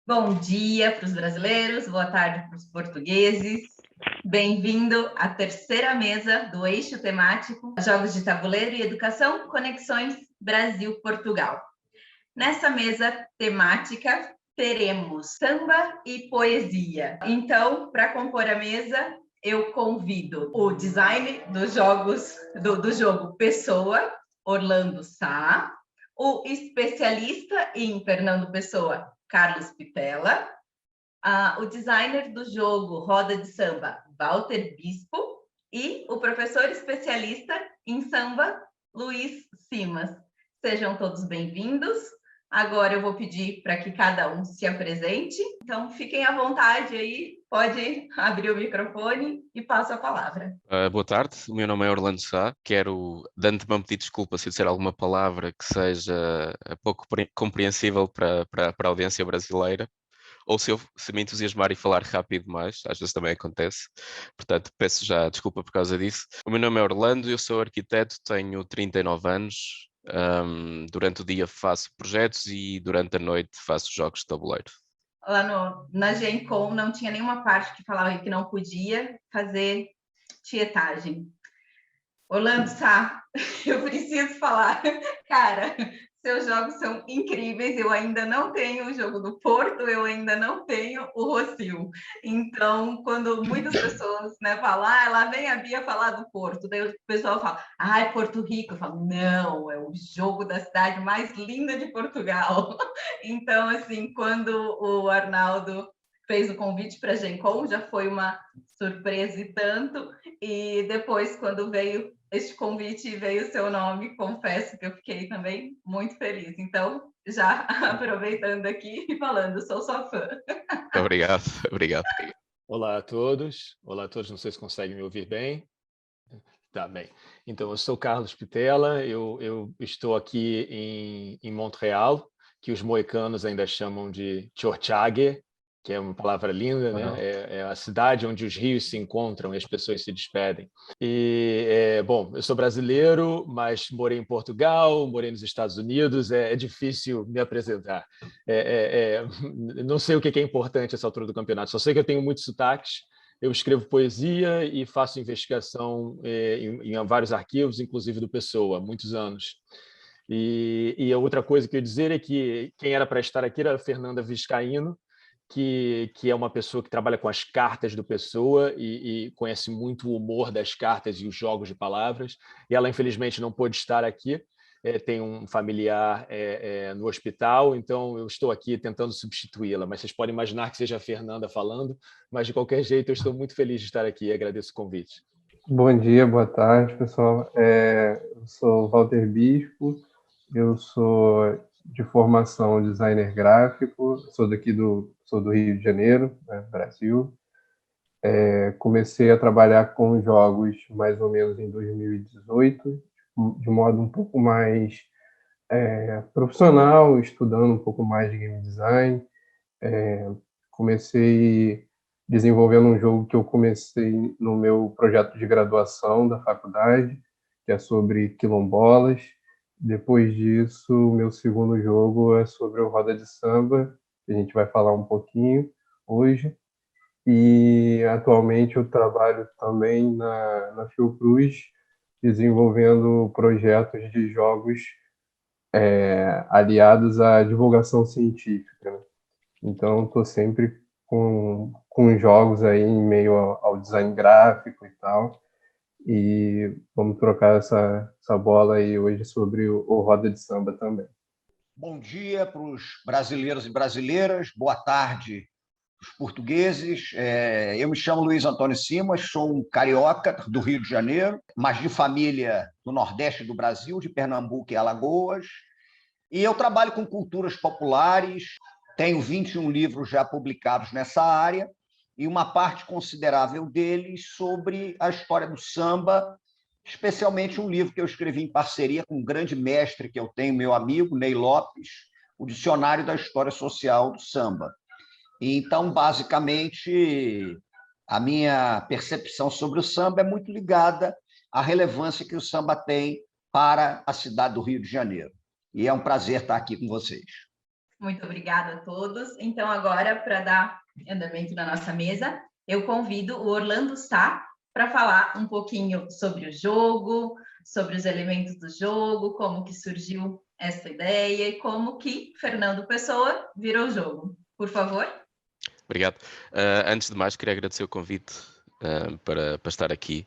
Bom dia para os brasileiros, boa tarde para os portugueses. Bem-vindo à terceira mesa do eixo temático Jogos de Tabuleiro e Educação, Conexões Brasil-Portugal. Nessa mesa temática, teremos samba e poesia. Então, para compor a mesa, eu convido o design dos jogos, do jogo Pessoa, Orlando Sá, o especialista em Fernando Pessoa, Carlos Pitella, o designer do jogo Roda de Samba, Walter Bispo, e o professor especialista em samba, Luiz Simas. Sejam todos bem-vindos. Agora eu vou pedir para que cada um se apresente. Então, fiquem à vontade aí, pode abrir o microfone e passo a palavra. Boa tarde, o meu nome é Orlando Sá. Quero, de antemão, pedir desculpa se eu disser alguma palavra que seja pouco compreensível para a audiência brasileira, ou se me entusiasmar e falar rápido demais, às vezes também acontece. Portanto, peço já desculpa por causa disso. O meu nome é Orlando, eu sou arquiteto, tenho 39 anos. Durante o dia faço projetos e durante a noite faço jogos de tabuleiro. Lá na Gen Con não tinha nenhuma parte que falava que não podia fazer tietagem. Orlando Sá, eu preciso falar, cara, seus jogos são incríveis, eu ainda não tenho o jogo do Porto, eu ainda não tenho o Rossio. Então, quando muitas pessoas falam, lá vem a Bia falar do Porto, daí o pessoal fala, é Porto Rico, eu falo, não, é o jogo da cidade mais linda de Portugal. Então, assim, quando o Arnaldo fez o convite para a Gen Con, já foi uma surpresa e tanto, e depois, quando veio este convite e veio o seu nome, confesso que eu fiquei também muito feliz. Então, já aproveitando aqui e falando, sou sua fã. Obrigado, obrigado. Olá a todos, não sei se conseguem me ouvir bem. Tá bem. Então, eu sou Carlos Pitella, eu estou aqui em Montreal, que os moicanos ainda chamam de Tchortchage, que é uma palavra linda, né? É a cidade onde os rios se encontram e as pessoas se despedem. Bom, eu sou brasileiro, mas morei em Portugal, morei nos Estados Unidos, é difícil me apresentar. Não sei o que é importante essa altura do campeonato, só sei que eu tenho muitos sotaques. Eu escrevo poesia e faço investigação em vários arquivos, inclusive do Pessoa, há muitos anos. E a outra coisa que eu ia dizer é que quem era para estar aqui era a Fernanda Vizcaíno, que é uma pessoa que trabalha com as cartas do Pessoa e conhece muito o humor das cartas e os jogos de palavras. E ela, infelizmente, não pôde estar aqui. Tem um familiar no hospital, então eu estou aqui tentando substituí-la, mas vocês podem imaginar que seja a Fernanda falando, mas de qualquer jeito eu estou muito feliz de estar aqui e agradeço o convite. Bom dia, boa tarde, pessoal. Eu sou Walter Bispo, eu sou de formação designer gráfico, sou do Rio de Janeiro, Brasil. Comecei a trabalhar com jogos mais ou menos em 2018, de modo um pouco mais profissional, estudando um pouco mais de game design. Comecei desenvolvendo um jogo que eu comecei no meu projeto de graduação da faculdade, que é sobre quilombolas. Depois disso, o meu segundo jogo é sobre o Roda de Samba, que a gente vai falar um pouquinho hoje. E atualmente eu trabalho também na Fiocruz, desenvolvendo projetos de jogos aliados à divulgação científica, né? Então, estou sempre com jogos aí em meio ao design gráfico e tal. E vamos trocar essa bola aí hoje sobre o Roda de Samba também. Bom dia para os brasileiros e brasileiras, boa tarde para os portugueses. Eu me chamo Luiz Antônio Simas, sou um carioca do Rio de Janeiro, mas de família do Nordeste do Brasil, de Pernambuco e Alagoas. E eu trabalho com culturas populares, tenho 21 livros já publicados nessa área, e uma parte considerável deles sobre a história do samba, especialmente um livro que eu escrevi em parceria com um grande mestre que eu tenho, meu amigo, Ney Lopes, o Dicionário da História Social do Samba. Então, basicamente, a minha percepção sobre o samba é muito ligada à relevância que o samba tem para a cidade do Rio de Janeiro. E é um prazer estar aqui com vocês. Muito obrigada a todos. Então, agora, para dar andamento na nossa mesa, eu convido o Orlando Sá para falar um pouquinho sobre o jogo, sobre os elementos do jogo, como que surgiu essa ideia e como que Fernando Pessoa virou o jogo. Por favor. Obrigado. Antes de mais, queria agradecer o convite para estar aqui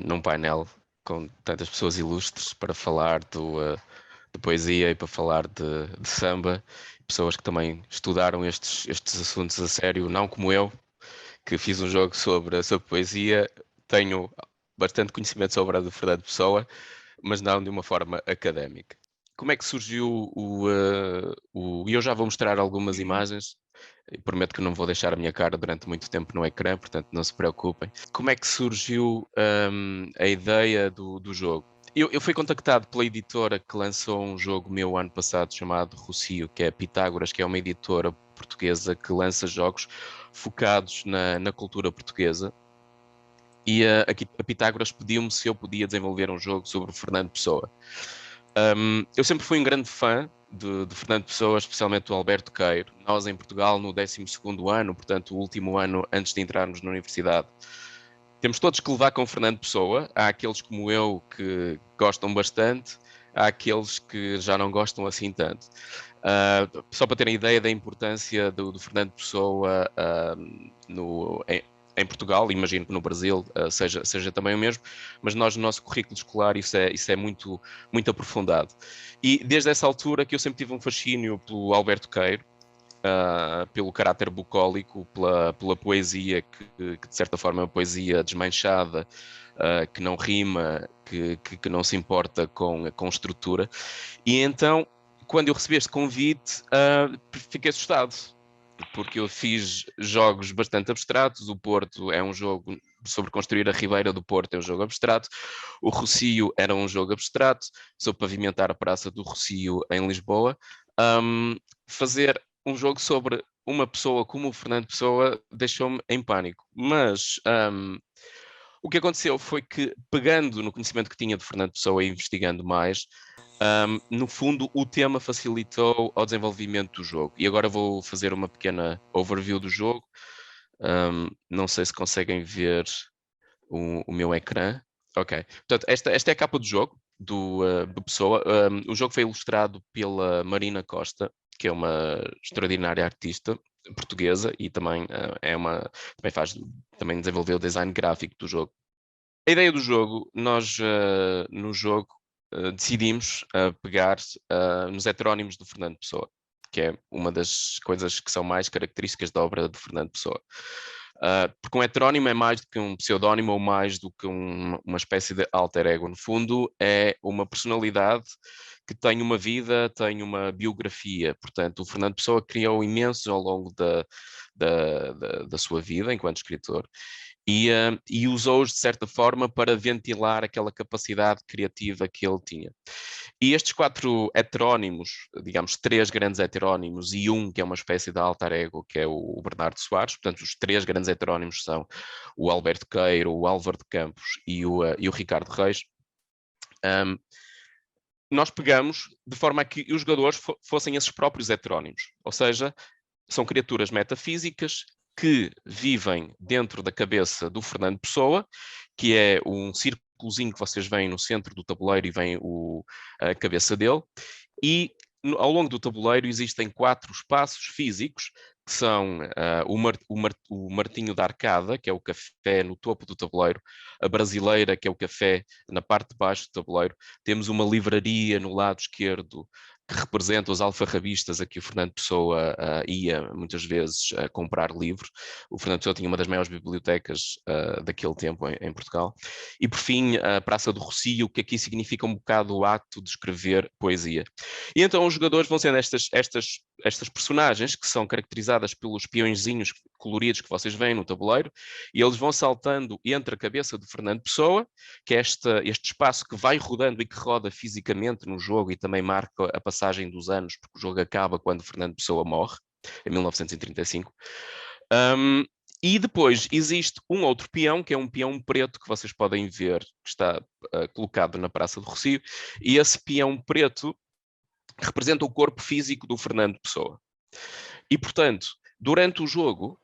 num painel com tantas pessoas ilustres para falar de poesia e para falar de samba, pessoas que também estudaram estes assuntos a sério, não como eu, que fiz um jogo sobre poesia, tenho bastante conhecimento sobre a de Fernando Pessoa, mas não de uma forma académica. Como é que surgiu e eu já vou mostrar algumas imagens, e prometo que não vou deixar a minha cara durante muito tempo no ecrã, portanto não se preocupem. Como é que surgiu a ideia do jogo? Eu fui contactado pela editora que lançou um jogo meu ano passado chamado Rocio, que é Pitágoras, que é uma editora portuguesa que lança jogos focados na cultura portuguesa. E a Pitágoras pediu-me se eu podia desenvolver um jogo sobre Fernando Pessoa. Eu sempre fui um grande fã de Fernando Pessoa, especialmente do Alberto Queiro. Nós em Portugal, no 12º ano, portanto o último ano antes de entrarmos na universidade, temos todos que levar com Fernando Pessoa. Há aqueles como eu que gostam bastante, há aqueles que já não gostam assim tanto. Só para terem ideia da importância do Fernando Pessoa em Portugal, imagino que no Brasil seja também o mesmo, mas nós no nosso currículo escolar isso é muito, muito aprofundado. E desde essa altura que eu sempre tive um fascínio pelo Alberto Queiro, pelo caráter bucólico, pela poesia que de certa forma é uma poesia desmanchada, que não rima, que não se importa com estrutura. E então, quando eu recebi este convite, fiquei assustado, porque eu fiz jogos bastante abstratos. O Porto é um jogo sobre construir a Ribeira do Porto, é um jogo abstrato. O Rocio era um jogo abstrato, sobre pavimentar a Praça do Rocio em Lisboa. Fazer um jogo sobre uma pessoa como o Fernando Pessoa deixou-me em pânico. Mas o que aconteceu foi que, pegando no conhecimento que tinha de Fernando Pessoa e investigando mais, no fundo o tema facilitou ao desenvolvimento do jogo. E agora vou fazer uma pequena overview do jogo. Não sei se conseguem ver o meu ecrã. Ok. Portanto, esta é a capa do jogo, do Pessoa. O jogo foi ilustrado pela Marina Costa, que é uma extraordinária artista portuguesa e também também desenvolveu o design gráfico do jogo. A ideia do jogo, nós no jogo decidimos pegar nos heterónimos do Fernando Pessoa, que é uma das coisas que são mais características da obra de Fernando Pessoa. Porque um heterónimo é mais do que um pseudónimo ou mais do que uma espécie de alter ego. No fundo, é uma personalidade que tem uma vida, tem uma biografia. Portanto, o Fernando Pessoa criou imensos ao longo da sua vida enquanto escritor e usou-os, de certa forma, para ventilar aquela capacidade criativa que ele tinha. E estes 4 heterónimos, digamos 3 grandes heterónimos e um que é uma espécie de alter ego, que é o Bernardo Soares, portanto os 3 grandes heterónimos são o Alberto Queiro, o Álvaro de Campos e o Ricardo Reis. Nós pegamos de forma a que os jogadores fossem esses próprios heterónimos, ou seja, são criaturas metafísicas que vivem dentro da cabeça do Fernando Pessoa, que é um círculozinho que vocês veem no centro do tabuleiro e vem a cabeça dele, e ao longo do tabuleiro existem 4 espaços físicos, que são o Martinho da Arcada, que é o café no topo do tabuleiro, a Brasileira, que é o café na parte de baixo do tabuleiro, temos uma livraria no lado esquerdo, que representa os alfarrabistas a que o Fernando Pessoa ia muitas vezes comprar livros. O Fernando Pessoa tinha uma das maiores bibliotecas daquele tempo em Portugal. E por fim, a Praça do Rocio, que aqui significa um bocado o ato de escrever poesia. E então os jogadores vão sendo estas personagens que são caracterizadas pelos peõezinhos coloridos que vocês veem no tabuleiro, e eles vão saltando entre a cabeça do Fernando Pessoa, que é este espaço que vai rodando e que roda fisicamente no jogo e também marca a passagem dos anos, porque o jogo acaba quando Fernando Pessoa morre, em 1935. E depois existe um outro peão, que é um peão preto, que vocês podem ver, que está colocado na Praça do Rocio, e esse peão preto representa o corpo físico do Fernando Pessoa. E, portanto, durante o jogo,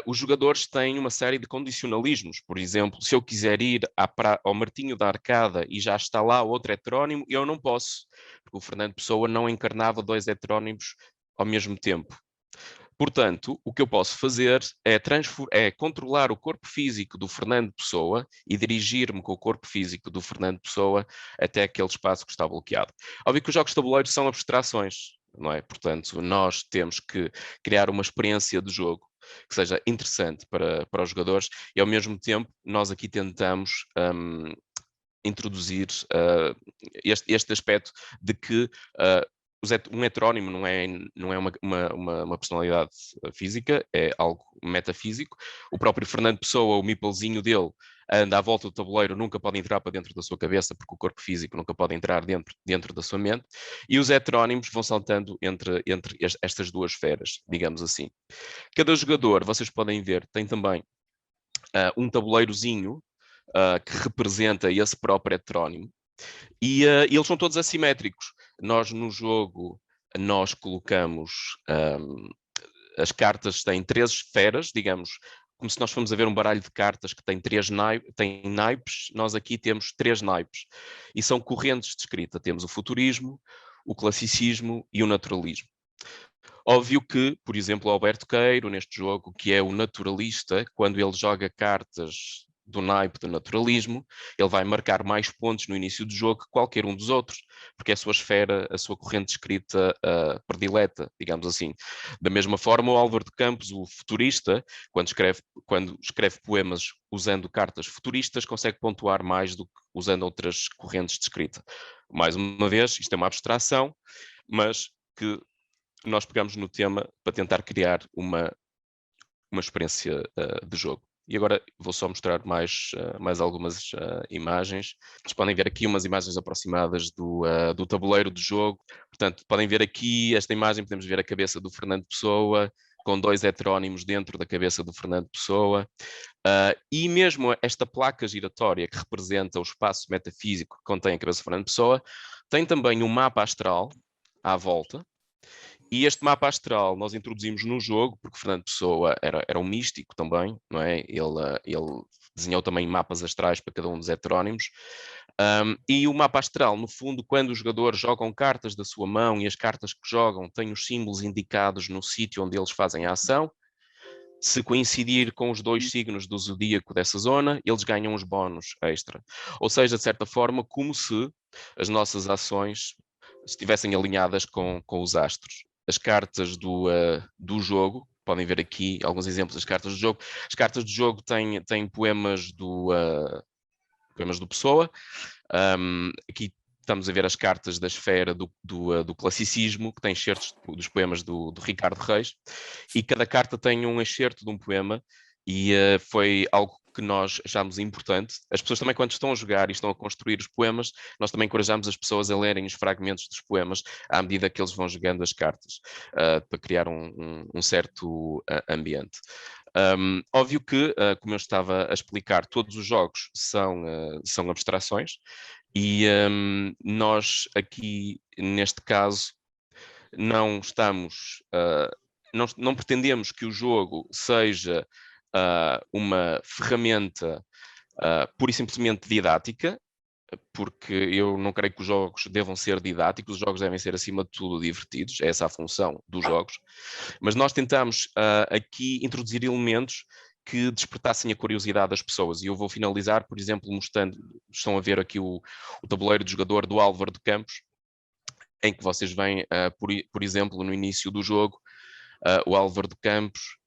os jogadores têm uma série de condicionalismos. Por exemplo, se eu quiser ir ao Martinho da Arcada e já está lá outro heterónimo, eu não posso, porque o Fernando Pessoa não encarnava 2 heterónimos ao mesmo tempo. Portanto, o que eu posso fazer é controlar o corpo físico do Fernando Pessoa e dirigir-me com o corpo físico do Fernando Pessoa até aquele espaço que está bloqueado. Óbvio que os jogos de tabuleiro são abstrações, não é? Portanto, nós temos que criar uma experiência de jogo que seja interessante para os jogadores e, ao mesmo tempo, nós aqui tentamos introduzir este aspecto de que um heterónimo não é uma personalidade física, é algo metafísico. O próprio Fernando Pessoa, o meeplezinho dele, anda à volta do tabuleiro, nunca pode entrar para dentro da sua cabeça, porque o corpo físico nunca pode entrar dentro da sua mente. E os heterónimos vão saltando entre estas duas esferas, digamos assim. Cada jogador, vocês podem ver, tem também um tabuleirozinho que representa esse próprio heterónimo. E eles são todos assimétricos. Nós, no jogo, nós colocamos... as cartas têm 3 esferas, digamos, como se nós formos a ver um baralho de cartas que tem 3 naipes, nós aqui temos 3 naipes. E são correntes de escrita. Temos o futurismo, o classicismo e o naturalismo. Óbvio que, por exemplo, o Alberto Queiro, neste jogo, que é o naturalista, quando ele joga cartas do naipe do naturalismo, ele vai marcar mais pontos no início do jogo que qualquer um dos outros, porque é a sua esfera, a sua corrente de escrita predileta, digamos assim. Da mesma forma, o Álvaro de Campos, o futurista, quando escreve poemas usando cartas futuristas, consegue pontuar mais do que usando outras correntes de escrita. Mais uma vez, isto é uma abstração, mas que nós pegamos no tema para tentar criar uma experiência de jogo. E agora vou só mostrar mais algumas imagens. Vocês podem ver aqui umas imagens aproximadas do tabuleiro do jogo. Portanto, podem ver aqui esta imagem, podemos ver a cabeça do Fernando Pessoa, com 2 heterónimos dentro da cabeça do Fernando Pessoa. E mesmo esta placa giratória que representa o espaço metafísico que contém a cabeça do Fernando Pessoa, tem também um mapa astral à volta. E este mapa astral nós introduzimos no jogo, porque Fernando Pessoa era um místico também, não é? Ele desenhou também mapas astrais para cada um dos heterónimos. E o mapa astral, no fundo, quando os jogadores jogam cartas da sua mão e as cartas que jogam têm os símbolos indicados no sítio onde eles fazem a ação, se coincidir com os 2 signos do zodíaco dessa zona, eles ganham os bónus extra. Ou seja, de certa forma, como se as nossas ações estivessem alinhadas com os astros. As cartas do jogo, podem ver aqui alguns exemplos das cartas do jogo. As cartas do jogo têm poemas do Pessoa. Aqui estamos a ver as cartas da esfera do classicismo, que tem excertos dos poemas do Ricardo Reis. E cada carta tem um excerto de um poema. E foi algo que nós achámos importante. As pessoas também, quando estão a jogar e estão a construir os poemas, nós também encorajamos as pessoas a lerem os fragmentos dos poemas à medida que eles vão jogando as cartas, para criar um certo ambiente. Óbvio que, como eu estava a explicar, todos os jogos são abstrações e nós aqui, neste caso, não estamos... não pretendemos que o jogo seja uma ferramenta pura e simplesmente didática, porque eu não creio que os jogos devam ser didáticos, os jogos devem ser, acima de tudo, divertidos, é essa a função dos jogos, mas nós tentamos aqui introduzir elementos que despertassem a curiosidade das pessoas, e eu vou finalizar, por exemplo, mostrando, estão a ver aqui o tabuleiro de jogador do Álvaro de Campos, em que vocês veem, por exemplo, no início do jogo, o Álvaro de Campos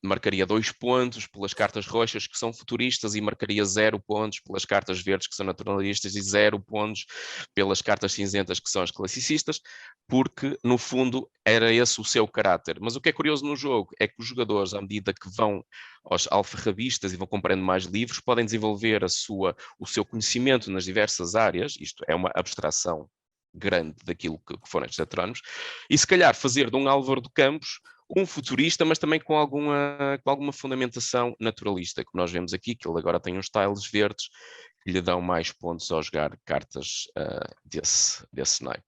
marcaria 2 pontos pelas cartas roxas, que são futuristas, e marcaria 0 pontos pelas cartas verdes, que são naturalistas, e 0 pontos pelas cartas cinzentas, que são as classicistas, porque, no fundo, era esse o seu caráter. Mas o que é curioso no jogo é que os jogadores, à medida que vão aos alfarrabistas e vão comprando mais livros, podem desenvolver o seu conhecimento nas diversas áreas, isto é uma abstração grande daquilo que foram estes heterónimos, e se calhar fazer de um Álvaro de Campos um futurista, mas também com alguma fundamentação naturalista, que nós vemos aqui, que ele agora tem uns tiles verdes que lhe dão mais pontos ao jogar cartas desse naipe.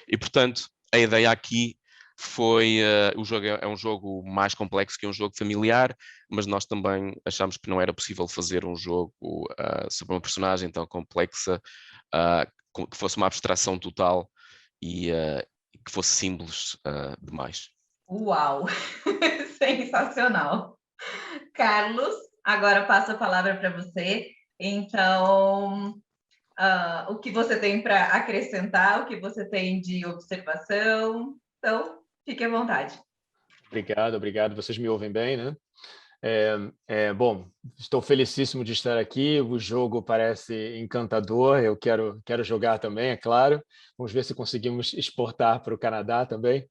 E, portanto, a ideia aqui foi, o jogo é um jogo mais complexo que um jogo familiar, mas nós também achámos que não era possível fazer um jogo sobre uma personagem tão complexa, que fosse uma abstração total e que fosse simples demais. Uau! Sensacional! Carlos, agora passo a palavra para você. Então, o que você tem para acrescentar, o que você tem de observação? Então, fique à vontade. Obrigado. Vocês me ouvem bem, né? Bom, estou felicíssimo de estar aqui. O jogo parece encantador. Eu quero jogar também, é claro. Vamos ver se conseguimos exportar para o Canadá também.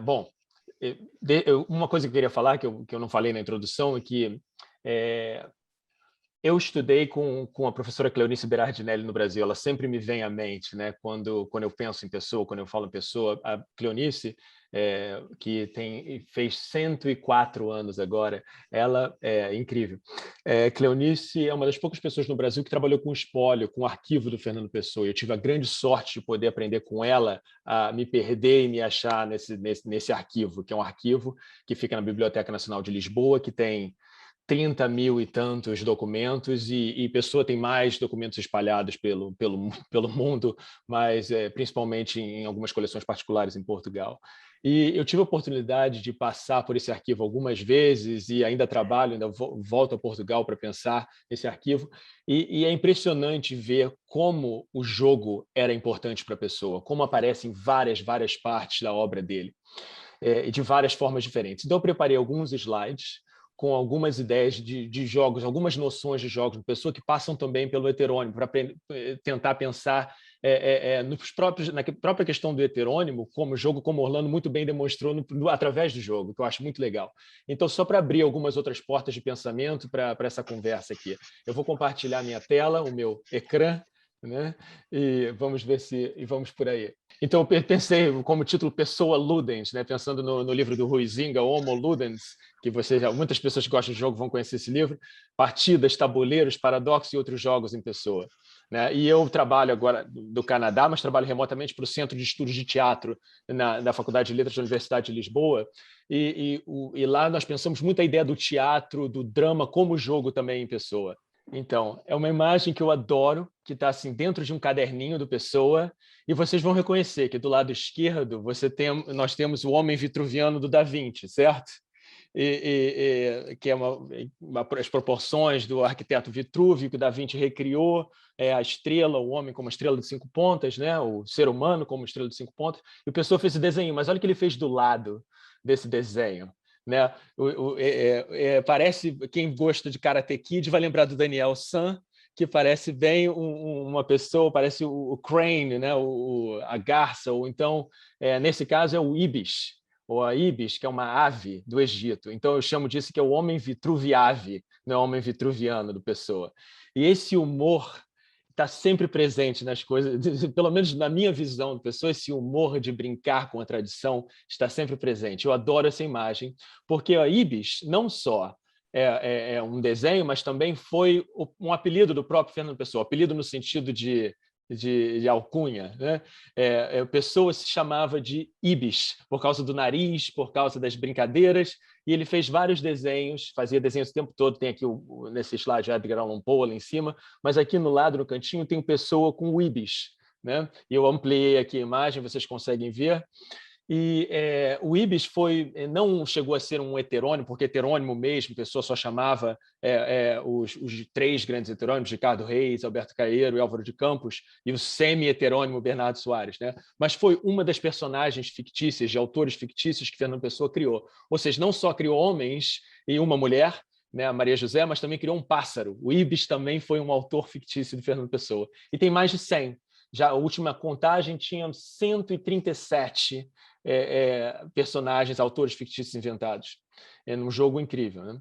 Bom, uma coisa que eu queria falar, que eu não falei na introdução, é que eu estudei com a professora Cleonice Berardinelli no Brasil. Ela sempre me vem à mente, né? Quando eu penso em pessoa, quando eu falo em pessoa. A Cleonice, que fez 104 anos agora, ela é incrível. Cleonice é uma das poucas pessoas no Brasil que trabalhou com espólio, com o arquivo do Fernando Pessoa. Eu tive a grande sorte de poder aprender com ela a me perder e me achar nesse arquivo, que é um arquivo que fica na Biblioteca Nacional de Lisboa, que tem 30 mil e tantos documentos, e Pessoa tem mais documentos espalhados pelo mundo, mas principalmente em algumas coleções particulares em Portugal. E eu tive a oportunidade de passar por esse arquivo algumas vezes, e ainda volto a Portugal para pensar esse arquivo, e é impressionante ver como o jogo era importante para a Pessoa, como aparece em várias partes da obra dele, e de várias formas diferentes. Então eu preparei alguns slides com algumas ideias de jogos, algumas noções de jogos de Pessoa que passam também pelo heterônimo, para tentar pensar na própria questão do heterônimo, como jogo, como Orlando muito bem demonstrou através do jogo, que eu acho muito legal. Então, só para abrir algumas outras portas de pensamento para essa conversa aqui, eu vou compartilhar minha tela, o meu ecrã, né? E vamos ver e vamos por aí. Então, eu pensei como título Pessoa Ludens, né? Pensando no livro do Huizinga, Homo Ludens, que muitas pessoas que gostam de jogo vão conhecer esse livro, partidas, tabuleiros, paradoxos e outros jogos em Pessoa. Né? E eu trabalho agora do Canadá, mas trabalho remotamente para o Centro de Estudos de Teatro da Faculdade de Letras da Universidade de Lisboa, e lá nós pensamos muito a ideia do teatro, do drama como jogo também em Pessoa. Então, é uma imagem que eu adoro, que está assim, dentro de um caderninho do Pessoa, e vocês vão reconhecer que do lado esquerdo nós temos o Homem Vitruviano do Da Vinci, certo? Que é as proporções do arquiteto Vitrúvio, que Da Vinci recriou, a estrela, o homem como estrela de 5 pontas, né? O ser humano como estrela de 5 pontas, e o Pessoa fez esse desenho, mas olha o que ele fez do lado desse desenho. Né? Parece, quem gosta de Karate Kid vai lembrar do Daniel San, que parece bem uma pessoa, parece o crane, né? A garça, ou então, nesse caso, é o ibis, ou a ibis, que é uma ave do Egito. Então, eu chamo disso que é o homem vitruviave, não é o homem vitruviano do Pessoa. E esse humor está sempre presente nas coisas, pelo menos na minha visão do Pessoa, esse humor de brincar com a tradição está sempre presente. Eu adoro essa imagem, porque a ibis não só é um desenho, mas também foi um apelido do próprio Fernando Pessoa, apelido no sentido de alcunha, né? Pessoa se chamava de ibis, por causa do nariz, por causa das brincadeiras, e ele fez vários desenhos, fazia desenhos o tempo todo. Tem aqui nesse slide Edgar Allan Poe lá em cima, mas aqui no lado, no cantinho, tem Pessoa com o ibis, né? E eu ampliei aqui a imagem, vocês conseguem ver. E o ibis não chegou a ser um heterônimo, porque heterônimo mesmo, a pessoa só chamava os 3 grandes heterônimos, Ricardo Reis, Alberto Caeiro e Álvaro de Campos, e o semi-heterônimo Bernardo Soares, né? Mas foi uma das personagens fictícias, de autores fictícios, que Fernando Pessoa criou. Ou seja, não só criou homens e uma mulher, né, a Maria José, mas também criou um pássaro. O ibis também foi um autor fictício de Fernando Pessoa. E tem mais de 100. Já a última contagem tinha 137 personagens, autores fictícios inventados. É um jogo incrível, né?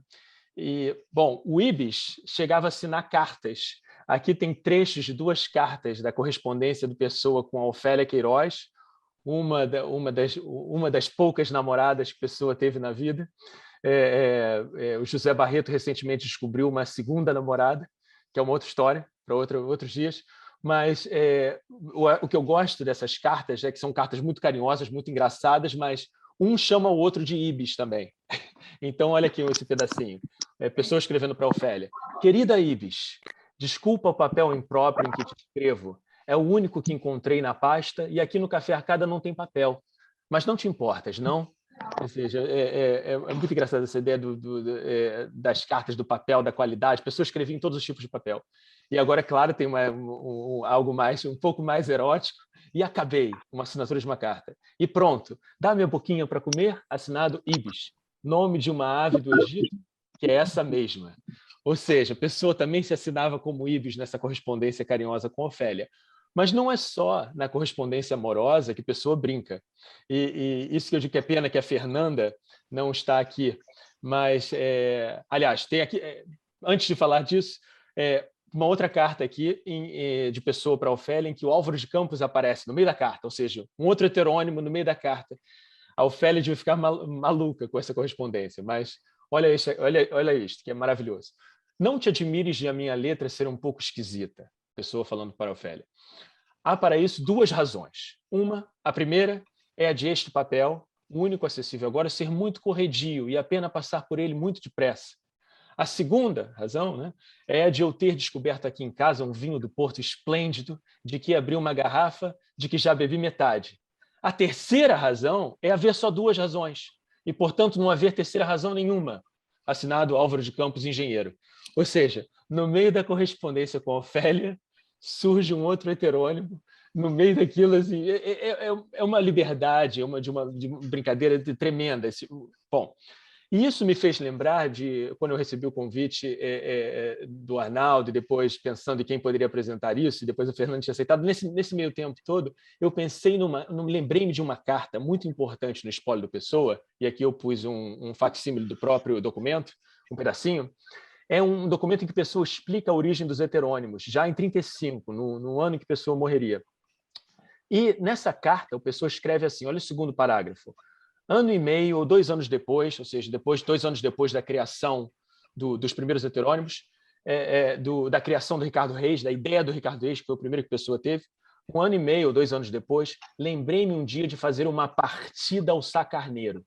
E, bom, o ibis chegava a assinar cartas. Aqui tem trechos de 2 cartas da correspondência do Pessoa com a Ofélia Queiroz, uma das poucas namoradas que Pessoa teve na vida. O José Barreto recentemente descobriu uma segunda namorada, que é uma outra história, para outros dias. Mas o que eu gosto dessas cartas é que são cartas muito carinhosas, muito engraçadas, mas um chama o outro de Ibis também. Então, olha aqui esse pedacinho. Pessoa escrevendo para Ofélia. Querida Ibis, desculpa o papel impróprio em que te escrevo. É o único que encontrei na pasta e aqui no Café Arcada não tem papel. Mas não te importas, não? Ou seja, é muito engraçada essa ideia das cartas, do papel, da qualidade. Pessoas escreviam em todos os tipos de papel. E agora, é claro, tem algo mais, um pouco mais erótico. E acabei, uma assinatura de uma carta. E pronto, dá minha boquinha para comer, assinado Ibis, nome de uma ave do Egito, que é essa mesma. Ou seja, a pessoa também se assinava como Ibis nessa correspondência carinhosa com Ofélia. Mas não é só na correspondência amorosa que a pessoa brinca. E isso que eu digo que é pena que a Fernanda não está aqui. Mas, aliás, tem aqui, antes de falar disso, uma outra carta aqui de pessoa para Ofélia, em que o Álvaro de Campos aparece no meio da carta, ou seja, um outro heterônimo no meio da carta. A Ofélia devia ficar maluca com essa correspondência, mas olha isto, que é maravilhoso. Não te admires de a minha letra ser um pouco esquisita, pessoa falando para a Ofélia. Há para isso duas razões. A primeira é a de este papel, o único acessível agora, ser muito corredio e a pena passar por ele muito depressa. A segunda razão, né, é a de eu ter descoberto aqui em casa um vinho do Porto esplêndido, de que abri uma garrafa, de que já bebi metade. A terceira razão é haver só duas razões, e, portanto, não haver terceira razão nenhuma. Assinado Álvaro de Campos, engenheiro. Ou seja, no meio da correspondência com a Ofélia, surge um outro heterônimo, no meio daquilo, assim, é uma liberdade, de uma brincadeira tremenda. Bom, e isso me fez lembrar de quando eu recebi o convite do Arnaldo, e depois pensando em quem poderia apresentar isso, e depois o Fernando tinha aceitado. Nesse meio tempo todo, eu pensei lembrei-me de uma carta muito importante no espólio do Pessoa, e aqui eu pus um facsímile do próprio documento, um pedacinho. É um documento em que Pessoa explica a origem dos heterônimos, já em 1935, no ano em que Pessoa morreria. E nessa carta, o Pessoa escreve assim, olha o segundo parágrafo. Ano e meio ou 2 anos depois, ou seja, 2 anos depois da criação dos primeiros heterônimos, da criação do Ricardo Reis, da ideia do Ricardo Reis, que foi o primeiro que Pessoa teve, 1 ano e meio ou 2 anos depois, lembrei-me um dia de fazer uma partida ao sacarneiro,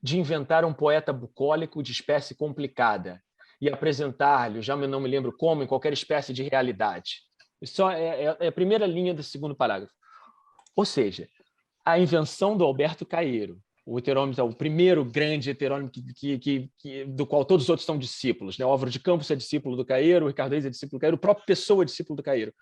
de inventar um poeta bucólico de espécie complicada e apresentar-lhe, já não me lembro como, em qualquer espécie de realidade. Isso é a primeira linha do segundo parágrafo. Ou seja, a invenção do Alberto Caeiro, o heterônimo, o primeiro grande heterônimo do qual todos os outros são discípulos. Né? O Álvaro de Campos é discípulo do Caeiro, o Ricardo Reis é discípulo do Caeiro, o próprio Pessoa é discípulo do Caeiro.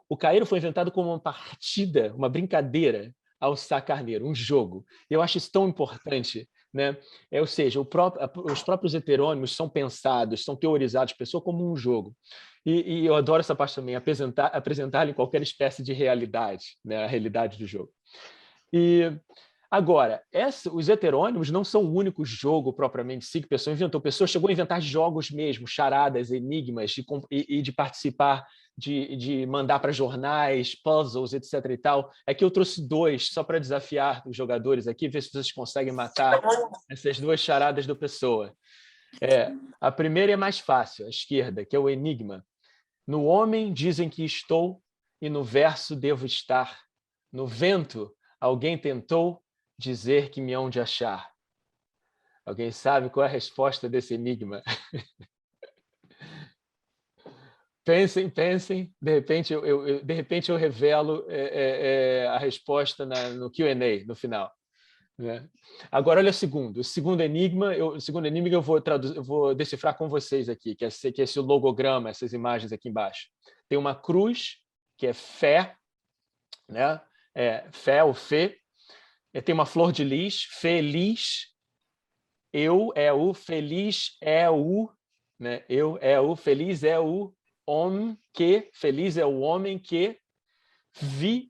O Caeiro foi inventado como uma partida, uma brincadeira ao sacarneiro, um jogo. Eu acho isso tão importante. Né? Ou seja, os próprios heterônimos são pensados, são teorizados, Pessoa como um jogo. E eu adoro essa parte também, apresentar-lhe qualquer espécie de realidade, né? A realidade do jogo. E agora, os heterônimos não são o único jogo propriamente que Pessoa inventou. Pessoa chegou a inventar jogos mesmo, charadas, enigmas, e de participar, de mandar para jornais, puzzles, etc. e tal. É que eu trouxe 2 só para desafiar os jogadores aqui, ver se vocês conseguem matar essas 2 charadas do Pessoa. A primeira é mais fácil, a esquerda, que é o enigma. No homem dizem que estou, e no verso devo estar. No vento, alguém tentou dizer que me hão de achar. Alguém sabe qual é a resposta desse enigma? Pensem. De repente eu revelo a resposta no Q&A, no final. Né? Agora, olha o segundo enigma eu vou decifrar com vocês aqui, que é esse logograma, essas imagens aqui embaixo. Tem uma cruz, que é fé, né? Fé ou fé. Tem uma flor de lis, feliz. Eu é o, feliz é o, né? Eu é o, feliz é o homem que, feliz é o homem que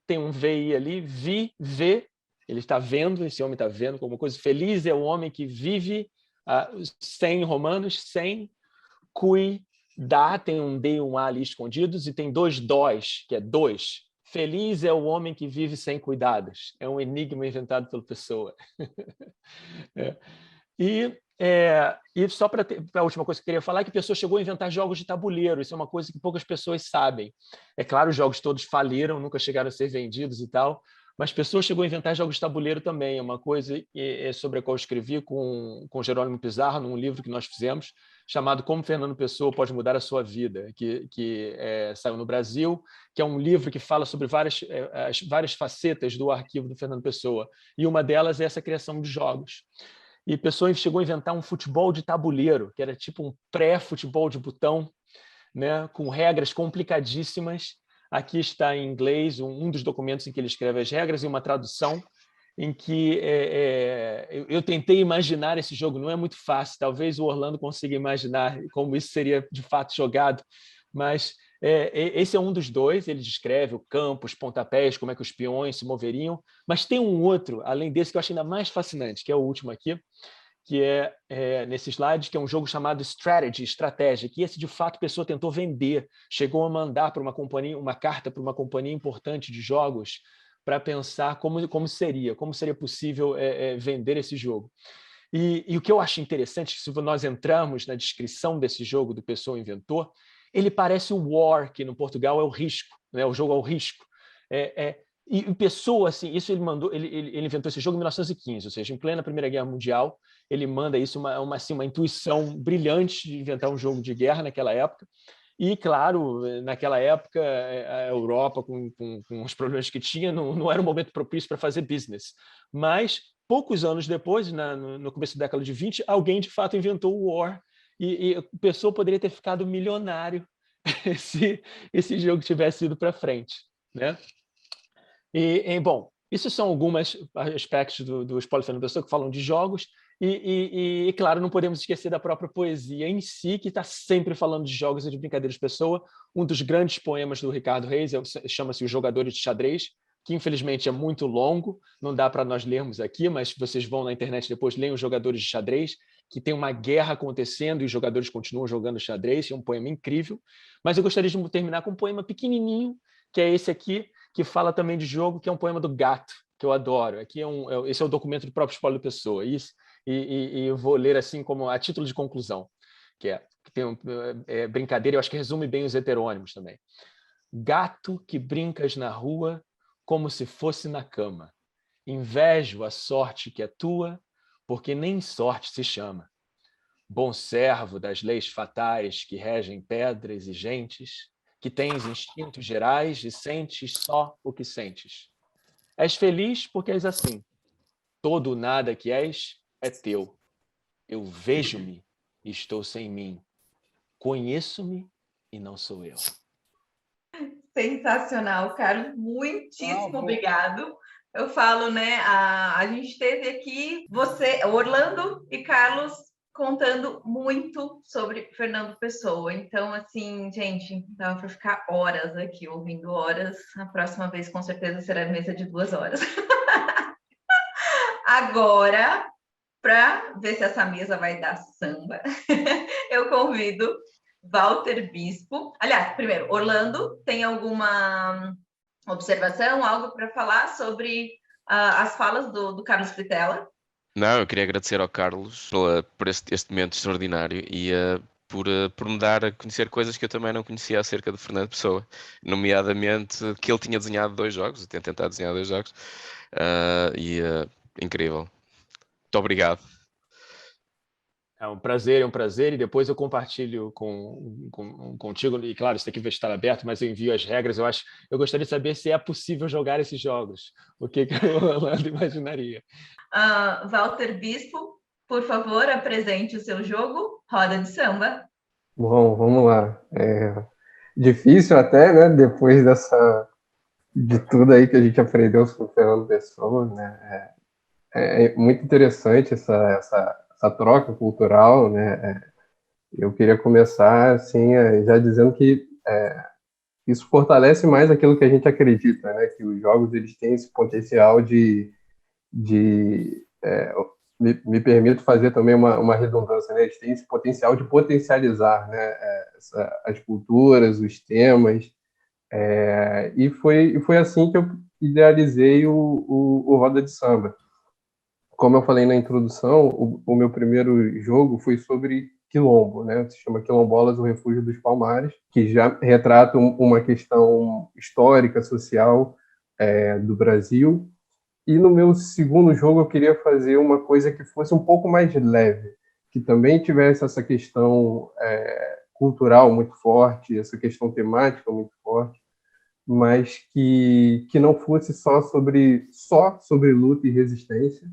tem um VI ali, vê. Ele está vendo, esse homem está vendo alguma coisa. Feliz é o homem que vive, sem Romanos, sem cuidar, tem um D e um A ali escondidos, e tem 2 dós, que é 2. Feliz é o homem que vive sem cuidados. É um enigma inventado pela Pessoa. E E só para a última coisa que eu queria falar é que a pessoa chegou a inventar jogos de tabuleiro. Isso é uma coisa que poucas pessoas sabem. É claro, os jogos todos faliram, nunca chegaram a ser vendidos e tal, mas a pessoa chegou a inventar jogos de tabuleiro também. É uma coisa sobre a qual eu escrevi com Jerônimo Pizarro, num livro que nós fizemos, chamado Como Fernando Pessoa Pode Mudar a Sua Vida, que saiu no Brasil, que é um livro que fala sobre as várias facetas do arquivo do Fernando Pessoa. E uma delas é essa criação de jogos. E a pessoa chegou a inventar um futebol de tabuleiro, que era tipo um pré-futebol de botão, né, com regras complicadíssimas. Aqui está em inglês um dos documentos em que ele escreve as regras e uma tradução em que eu tentei imaginar esse jogo. Não é muito fácil, talvez o Orlando consiga imaginar como isso seria de fato jogado, mas esse é um dos dois. Ele descreve o campo, os pontapés, como é que os peões se moveriam, mas tem um outro, além desse, que eu acho ainda mais fascinante, que é o último aqui, que nesse slide, que é um jogo chamado Strategy, Estratégia, que esse, de fato, a pessoa tentou vender, chegou a mandar para uma companhia, uma carta para uma companhia importante de jogos para pensar como seria possível vender esse jogo. E o que eu acho interessante, se nós entrarmos na descrição desse jogo do Pessoa Inventor, ele parece o War, que no Portugal é o risco, né? O jogo ao risco. E o Pessoa, assim, isso ele inventou esse jogo em 1915, ou seja, em plena Primeira Guerra Mundial. Ele manda isso, uma intuição brilhante de inventar um jogo de guerra naquela época. E, claro, naquela época, a Europa, com os problemas que tinha, não era um momento propício para fazer business. Mas, poucos anos depois, no começo da década de 20, alguém, de fato, inventou o War. E a pessoa poderia ter ficado milionário se esse jogo tivesse ido para frente, né? Bom, isso são alguns aspectos do Espólio Fernando Pessoa que falam de jogos. E, claro, não podemos esquecer da própria poesia em si, que está sempre falando de jogos e de brincadeiras de pessoa. Um dos grandes poemas do Ricardo Reis chama-se Os Jogadores de Xadrez, que infelizmente é muito longo, não dá para nós lermos aqui, mas vocês vão na internet depois, leem Os Jogadores de Xadrez, que tem uma guerra acontecendo e os jogadores continuam jogando xadrez. É um poema incrível. Mas eu gostaria de terminar com um poema pequenininho, que é esse aqui, que fala também de jogo, que é um poema do Gato, que eu adoro. Aqui esse é o documento do próprio Espólio Pessoa. E eu vou ler assim como a título de conclusão, que tem brincadeira, eu acho que resume bem os heterônimos também. Gato que brincas na rua como se fosse na cama. Invejo a sorte que é tua, porque nem sorte se chama. Bom servo das leis fatais que regem pedras e gentes, que tens instintos gerais e sentes só o que sentes. És feliz porque és assim. Todo o nada que és é teu. Eu vejo-me e estou sem mim. Conheço-me e não sou eu. Sensacional, Carlos. Muitíssimo obrigado. Eu falo, né? A gente teve aqui você, Orlando e Carlos, contando muito sobre Fernando Pessoa. Então, assim, gente, dava para ficar horas aqui, ouvindo horas. A próxima vez, com certeza, será mesa de 2 horas. Agora, para ver se essa mesa vai dar samba, eu convido Walter Bispo. Aliás, primeiro, Orlando, tem alguma observação, algo para falar sobre as falas do Carlos Pitella? Não, eu queria agradecer ao Carlos por este momento extraordinário e por me dar a conhecer coisas que eu também não conhecia acerca de Fernando Pessoa, nomeadamente que ele tinha desenhado 2 jogos, tinha tentado desenhar 2 jogos, incrível. Muito obrigado. É um prazer, e depois eu compartilho contigo, e claro, isso aqui vai estar aberto, mas eu envio as regras. Eu gostaria de saber se é possível jogar esses jogos, o que o Orlando imaginaria. Walter Bispo, por favor, apresente o seu jogo, Roda de Samba. Bom, vamos lá. Difícil até, né, depois de tudo aí que a gente aprendeu sobre o Fernando Pessoa, né? É muito interessante essa troca cultural, né? Eu queria começar assim, já dizendo que isso fortalece mais aquilo que a gente acredita, né? Que os jogos eles têm esse potencial me permito fazer também uma redundância, né? Eles têm esse potencial de potencializar, né? As culturas, os temas, e foi assim que eu idealizei o Roda de Samba. como eu falei na introdução, o meu primeiro jogo foi sobre quilombo, né? Se chama Quilombolas, o Refúgio dos Palmares, que já retrata uma questão histórica, social do Brasil. E no meu segundo jogo eu queria fazer uma coisa que fosse um pouco mais leve, que também tivesse essa questão cultural muito forte, essa questão temática muito forte, mas que não fosse só sobre luta e resistência,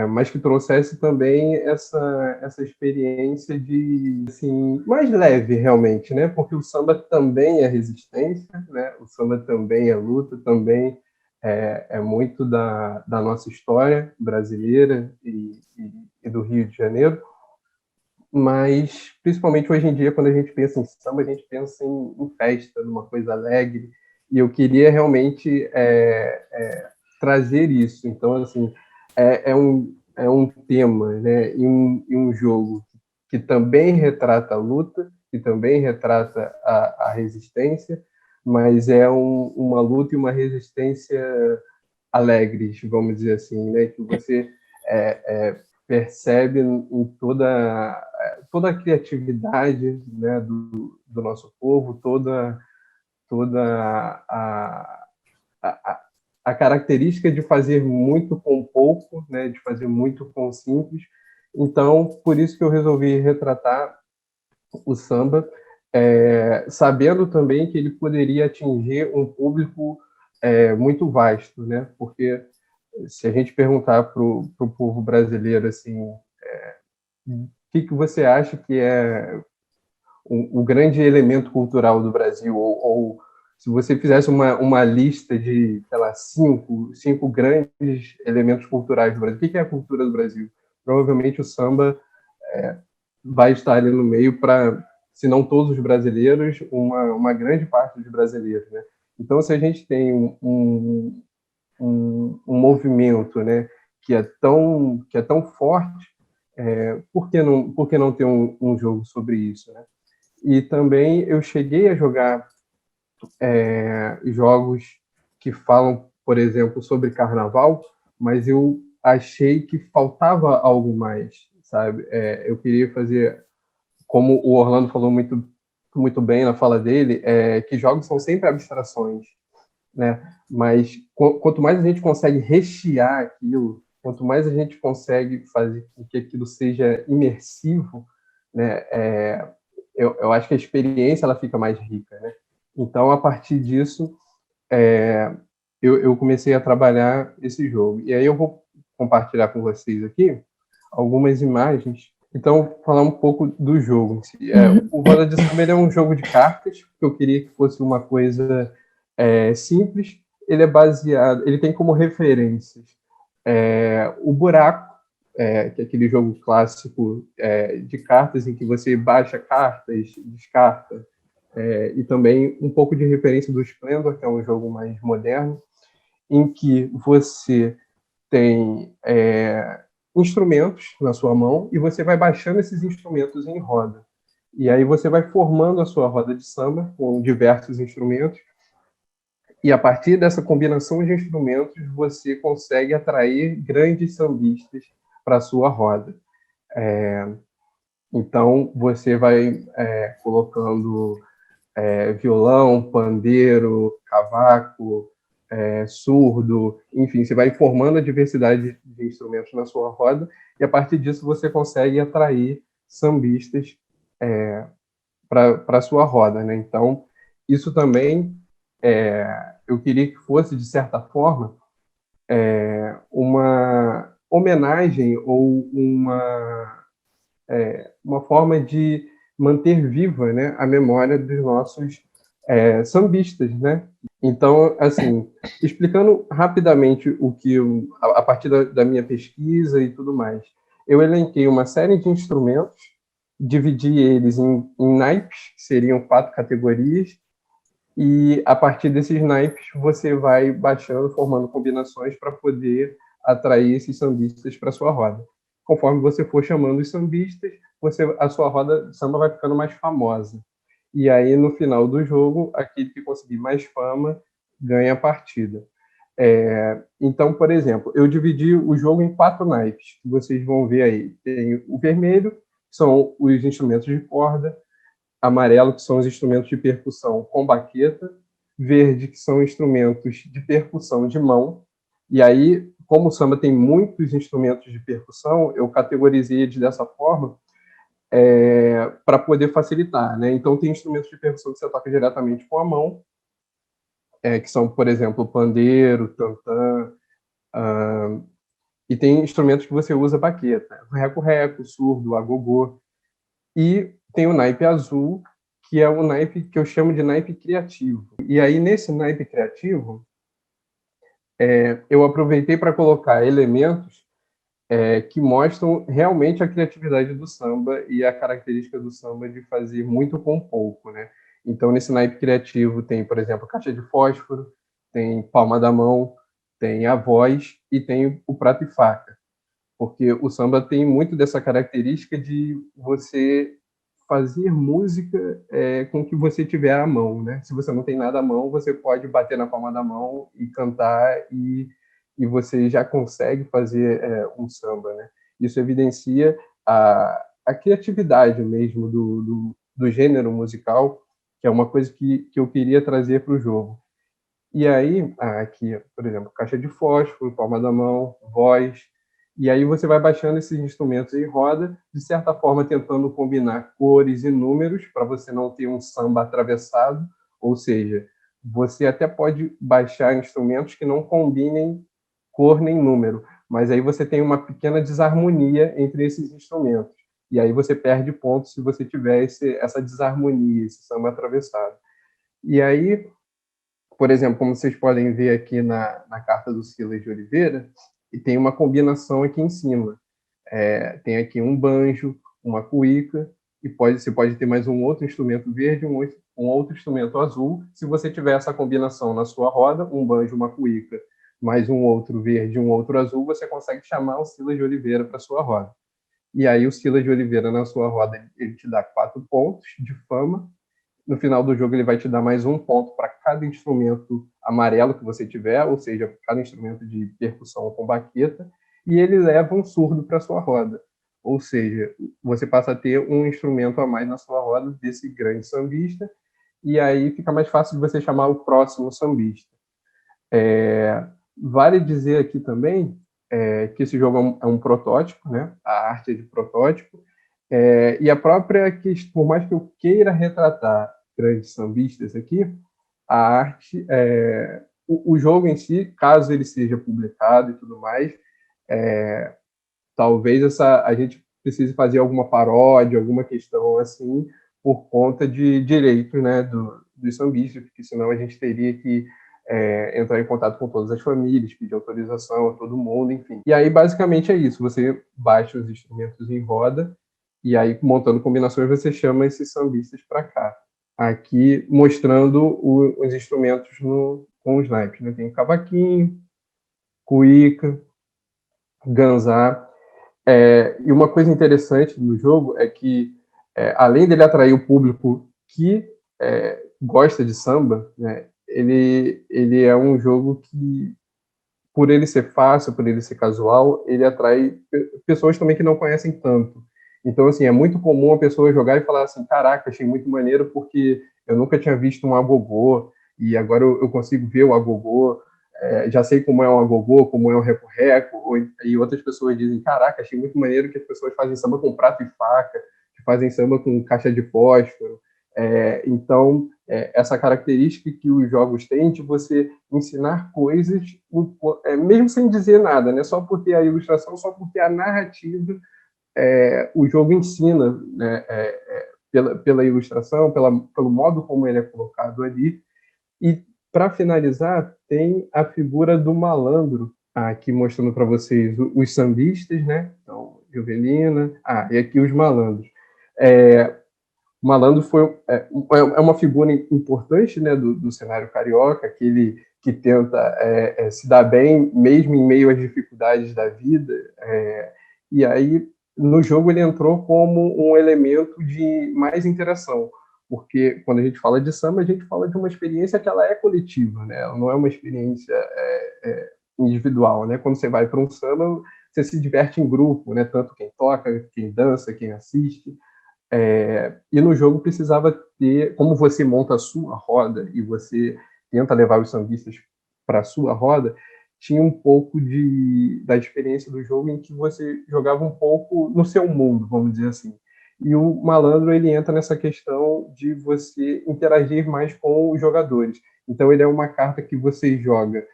mas que trouxesse também essa experiência de, assim, mais leve realmente, né? Porque o samba também é resistência, né? O samba também é luta, também é muito da nossa história brasileira e do Rio de Janeiro, mas principalmente hoje em dia, quando a gente pensa em samba, a gente pensa em festa, numa coisa alegre, e eu queria realmente trazer isso. Então, assim, é um tema, né, e um jogo que também retrata a luta, que também retrata a resistência, mas é uma luta e uma resistência alegres, vamos dizer assim, né, que você percebe em toda a criatividade, né, do nosso povo, toda a, a característica de fazer muito com pouco, né, de fazer muito com simples. Então, por isso que eu resolvi retratar o samba, sabendo também que ele poderia atingir um público muito vasto, né? Porque se a gente perguntar para o povo brasileiro assim, o que você acha que é o grande elemento cultural do Brasil, ou se você fizesse uma lista de, sei lá, cinco grandes elementos culturais do Brasil, o que é a cultura do Brasil? Provavelmente o samba vai estar ali no meio para, se não todos os brasileiros, uma grande parte dos brasileiros, né? Então, se a gente tem um movimento, né, que é tão forte, por que não ter um jogo sobre isso, né? E também eu cheguei a jogar jogos que falam, por exemplo, sobre carnaval, mas eu achei que faltava algo mais, sabe? Eu queria fazer, como o Orlando falou muito bem na fala dele, que jogos são sempre abstrações, né? Mas quanto mais a gente consegue rechear aquilo, quanto mais a gente consegue fazer com que aquilo seja imersivo, né? Eu acho que a experiência ela fica mais rica, né? Então, a partir disso, eu comecei a trabalhar esse jogo. E aí eu vou compartilhar com vocês aqui algumas imagens. Então, falar um pouco do jogo em si. O Roda de Samba é um jogo de cartas, porque eu queria que fosse uma coisa simples. Ele é baseado, ele tem como referências o Buraco, que é aquele jogo clássico de cartas em que você baixa cartas, descarta, e também um pouco de referência do Splendor, que é um jogo mais moderno, em que você tem instrumentos na sua mão e você vai baixando esses instrumentos em roda. E aí você vai formando a sua roda de samba com diversos instrumentos, e a partir dessa combinação de instrumentos você consegue atrair grandes sambistas para a sua roda. Então você vai colocando violão, pandeiro, cavaco, surdo, enfim, você vai formando a diversidade de instrumentos na sua roda, e a partir disso você consegue atrair sambistas para a sua roda, né? Então, isso também eu queria que fosse, de certa forma, uma homenagem ou uma forma de manter viva, né, a memória dos nossos sambistas, né? Então, assim, explicando rapidamente o que a partir da minha pesquisa e tudo mais, eu elenquei uma série de instrumentos, dividi eles em naipes, que seriam 4 categorias, e a partir desses naipes você vai baixando, formando combinações para poder atrair esses sambistas para sua roda. Conforme você for chamando os sambistas, a sua roda de samba vai ficando mais famosa. E aí, no final do jogo, aquele que conseguir mais fama ganha a partida. Então, por exemplo, eu dividi o jogo em 4 naipes, que vocês vão ver aí. Tem o vermelho, que são os instrumentos de corda, amarelo, que são os instrumentos de percussão com baqueta, verde, que são instrumentos de percussão de mão. E aí, como o samba tem muitos instrumentos de percussão, eu categorizei eles dessa forma para poder facilitar, né? Então, tem instrumentos de percussão que você toca diretamente com a mão, que são, por exemplo, o pandeiro, tantã, e tem instrumentos que você usa baqueta, reco-reco, surdo, agogô. E tem o naipe azul, que é o naipe que eu chamo de naipe criativo. E aí, nesse naipe criativo, eu aproveitei para colocar elementos que mostram realmente a criatividade do samba e a característica do samba de fazer muito com pouco, né? Então, nesse naipe criativo tem, por exemplo, caixa de fósforo, tem palma da mão, tem a voz e tem o prato e faca. Porque o samba tem muito dessa característica de você fazer música com o que você tiver à mão, né? Se você não tem nada à mão, você pode bater na palma da mão e cantar e você já consegue fazer um samba, né? Isso evidencia a criatividade mesmo do gênero musical, que é uma coisa que eu queria trazer para o jogo. E aí, aqui, por exemplo, caixa de fósforo, palma da mão, voz, e aí você vai baixando esses instrumentos em roda, de certa forma tentando combinar cores e números para você não ter um samba atravessado, ou seja, você até pode baixar instrumentos que não combinem cor nem número, mas aí você tem uma pequena desarmonia entre esses instrumentos. E aí você perde pontos se você tiver essa desarmonia, esse samba atravessado. E aí, por exemplo, como vocês podem ver aqui na carta do Silas de Oliveira, e tem uma combinação aqui em cima. Tem aqui um banjo, uma cuíca, e você pode ter mais um outro instrumento verde, um outro instrumento azul. Se você tiver essa combinação na sua roda, um banjo, uma cuíca, mais um outro verde, um outro azul, você consegue chamar o Silas de Oliveira para sua roda. E aí o Silas de Oliveira na sua roda, ele te dá 4 pontos de fama. No final do jogo, ele vai te dar mais um ponto para cada instrumento amarelo que você tiver, ou seja, cada instrumento de percussão com baqueta, e ele leva um surdo para sua roda. Ou seja, você passa a ter um instrumento a mais na sua roda desse grande sambista, e aí fica mais fácil de você chamar o próximo sambista. Vale dizer aqui também que esse jogo é um protótipo, né? A arte é de protótipo, e a própria, por mais que eu queira retratar grandes sambistas aqui, a arte, o jogo em si, caso ele seja publicado e tudo mais, talvez a gente precise fazer alguma paródia, alguma questão assim, por conta de direitos, né, dos sambistas, porque senão a gente teria que entrar em contato com todas as famílias, pedir autorização a todo mundo, enfim. E aí, basicamente, é isso. Você baixa os instrumentos em roda, e aí, montando combinações, você chama esses sambistas para cá. Aqui, mostrando os instrumentos com os naipes, né? Tem cavaquinho, cuíca, ganzá. E uma coisa interessante no jogo é que, além dele atrair o público que gosta de samba, né, ele é um jogo que, por ele ser fácil, por ele ser casual, ele atrai pessoas também que não conhecem tanto. Então, assim, é muito comum a pessoa jogar e falar assim, caraca, achei muito maneiro porque eu nunca tinha visto um agogô e agora eu consigo ver o agogô, já sei como é um agogô, como é um reco-reco, e outras pessoas dizem, caraca, achei muito maneiro que as pessoas fazem samba com prato e faca, que fazem samba com caixa de fósforo. Então, essa característica que os jogos têm de você ensinar coisas, mesmo sem dizer nada, né? Só por ter a ilustração, só por ter a narrativa, o jogo ensina, né? Pela ilustração, pelo modo como ele é colocado ali. E, para finalizar, tem a figura do malandro, aqui mostrando para vocês os sambistas, né? Então, Jovelina, e aqui os malandros. O malandro é uma figura importante, né, do cenário carioca, aquele que tenta se dar bem, mesmo em meio às dificuldades da vida. E aí, no jogo, ele entrou como um elemento de mais interação, porque quando a gente fala de samba, a gente fala de uma experiência que ela é coletiva, né? Ela não é uma experiência individual, né? Quando você vai para um samba, você se diverte em grupo, né? Tanto quem toca, quem dança, quem assiste. E no jogo precisava ter, como você monta a sua roda e você tenta levar os sambistas para a sua roda, tinha um pouco da experiência do jogo em que você jogava um pouco no seu mundo, vamos dizer assim. E o Malandro, ele entra nessa questão de você interagir mais com os jogadores. Então, ele é uma carta que você joga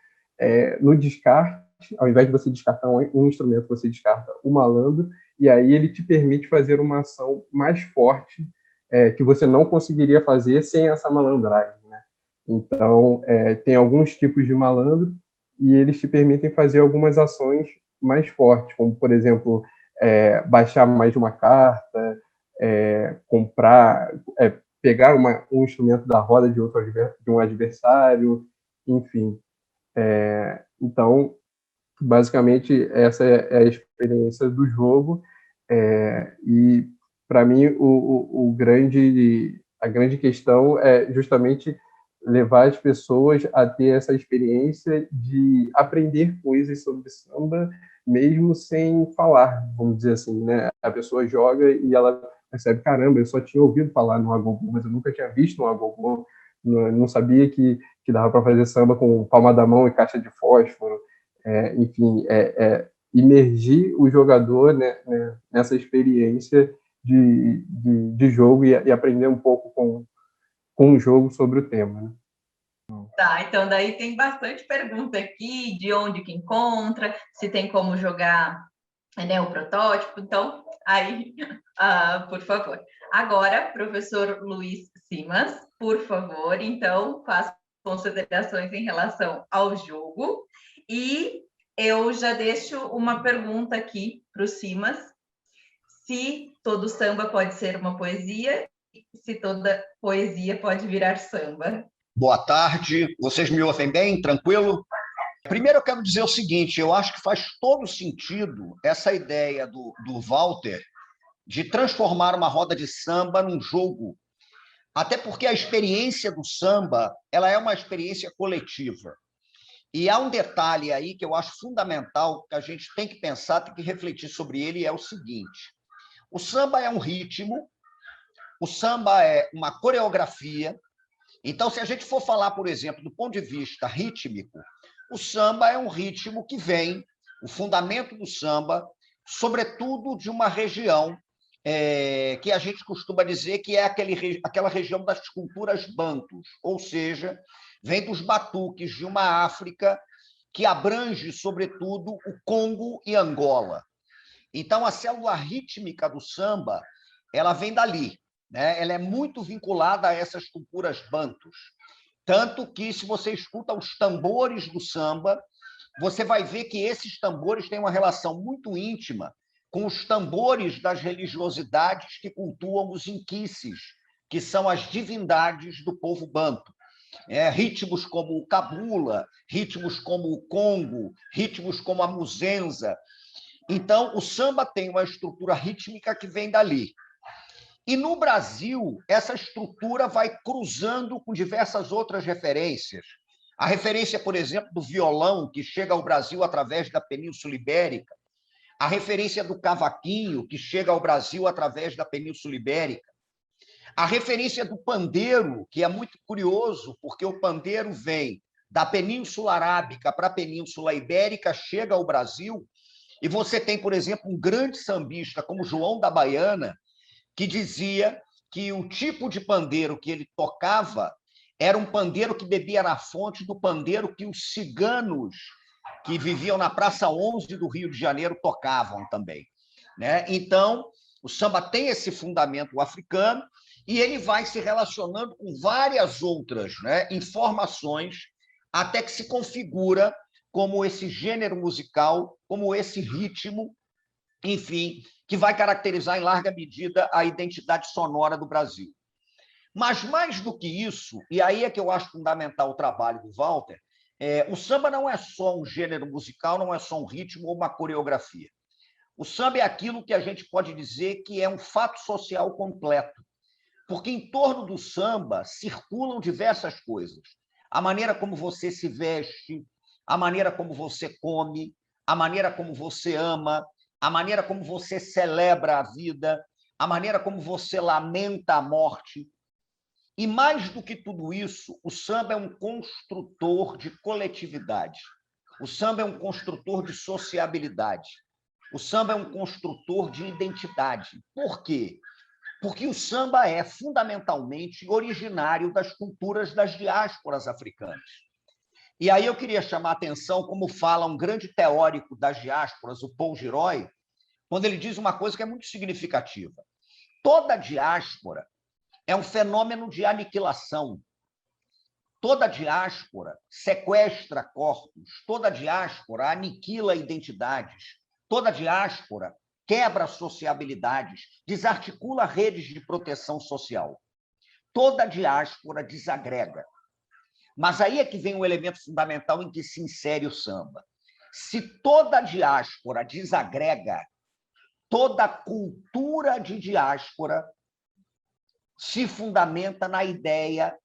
no descarte, ao invés de você descartar um instrumento, você descarta o Malandro, e aí ele te permite fazer uma ação mais forte que você não conseguiria fazer sem essa malandragem, né? Então, tem alguns tipos de malandro e eles te permitem fazer algumas ações mais fortes, como, por exemplo, baixar mais de uma carta, comprar, pegar um instrumento da roda de um adversário, enfim. Então, basicamente, essa é a experiência do jogo. E, para mim, a grande questão é justamente levar as pessoas a ter essa experiência de aprender coisas sobre samba, mesmo sem falar, vamos dizer assim, né? A pessoa joga e ela percebe, caramba, eu só tinha ouvido falar no agogô, mas eu nunca tinha visto um agogô, não sabia que dava para fazer samba com palma da mão e caixa de fósforo. Enfim, imergir o jogador, né, nessa experiência de jogo e aprender um pouco com o jogo sobre o tema, né? Tá, então daí tem bastante pergunta aqui, de onde que encontra, se tem como jogar, né, o protótipo. Então, aí, por favor. Agora, professor Luiz Simas, por favor, então, faça considerações em relação ao jogo. E eu já deixo uma pergunta aqui para o Simas, se todo samba pode ser uma poesia, se toda poesia pode virar samba. Boa tarde, vocês me ouvem bem? Tranquilo? Primeiro eu quero dizer o seguinte, eu acho que faz todo sentido essa ideia do Walter de transformar uma roda de samba num jogo, até porque a experiência do samba ela é uma experiência coletiva. E há um detalhe aí que eu acho fundamental, que a gente tem que pensar, tem que refletir sobre ele, é o seguinte: o samba é um ritmo, o samba é uma coreografia. Então, se a gente for falar, por exemplo, do ponto de vista rítmico, o samba é um ritmo que vem, o fundamento do samba, sobretudo de uma região que a gente costuma dizer que é aquela região das culturas bantus, ou seja, vem dos batuques de uma África que abrange, sobretudo, o Congo e Angola. Então, a célula rítmica do samba ela vem dali, né? Ela é muito vinculada a essas culturas bantus. Tanto que, se você escuta os tambores do samba, você vai ver que esses tambores têm uma relação muito íntima com os tambores das religiosidades que cultuam os inquices, que são as divindades do povo banto. Ritmos como o cabula, ritmos como o congo, ritmos como a muzenza. Então, o samba tem uma estrutura rítmica que vem dali. E no Brasil, essa estrutura vai cruzando com diversas outras referências. A referência, por exemplo, do violão, que chega ao Brasil através da Península Ibérica. A referência do cavaquinho, que chega ao Brasil através da Península Ibérica. A referência do pandeiro, que é muito curioso, porque o pandeiro vem da Península Arábica para a Península Ibérica, chega ao Brasil, e você tem, por exemplo, um grande sambista como João da Baiana, que dizia que o tipo de pandeiro que ele tocava era um pandeiro que bebia na fonte do pandeiro que os ciganos que viviam na Praça 11 do Rio de Janeiro tocavam também, né? Então, o samba tem esse fundamento africano e ele vai se relacionando com várias outras, né, informações até que se configura como esse gênero musical, como esse ritmo, enfim, que vai caracterizar em larga medida a identidade sonora do Brasil. Mas, mais do que isso, e aí é que eu acho fundamental o trabalho do Walter, o samba não é só um gênero musical, não é só um ritmo ou uma coreografia. O samba é aquilo que a gente pode dizer que é um fato social completo, porque em torno do samba circulam diversas coisas. A maneira como você se veste, a maneira como você come, a maneira como você ama, a maneira como você celebra a vida, a maneira como você lamenta a morte. E, mais do que tudo isso, o samba é um construtor de coletividade. O samba é um construtor de sociabilidade. O samba é um construtor de identidade. Por quê? Porque o samba é fundamentalmente originário das culturas das diásporas africanas. E aí eu queria chamar a atenção, como fala um grande teórico das diásporas, o Paul Gilroy, quando ele diz uma coisa que é muito significativa. Toda diáspora é um fenômeno de aniquilação. Toda diáspora sequestra corpos, toda diáspora aniquila identidades, toda diáspora quebra sociabilidades, desarticula redes de proteção social. Toda diáspora desagrega. Mas aí é que vem um elemento fundamental em que se insere o samba. Se toda diáspora desagrega, toda cultura de diáspora se fundamenta na ideia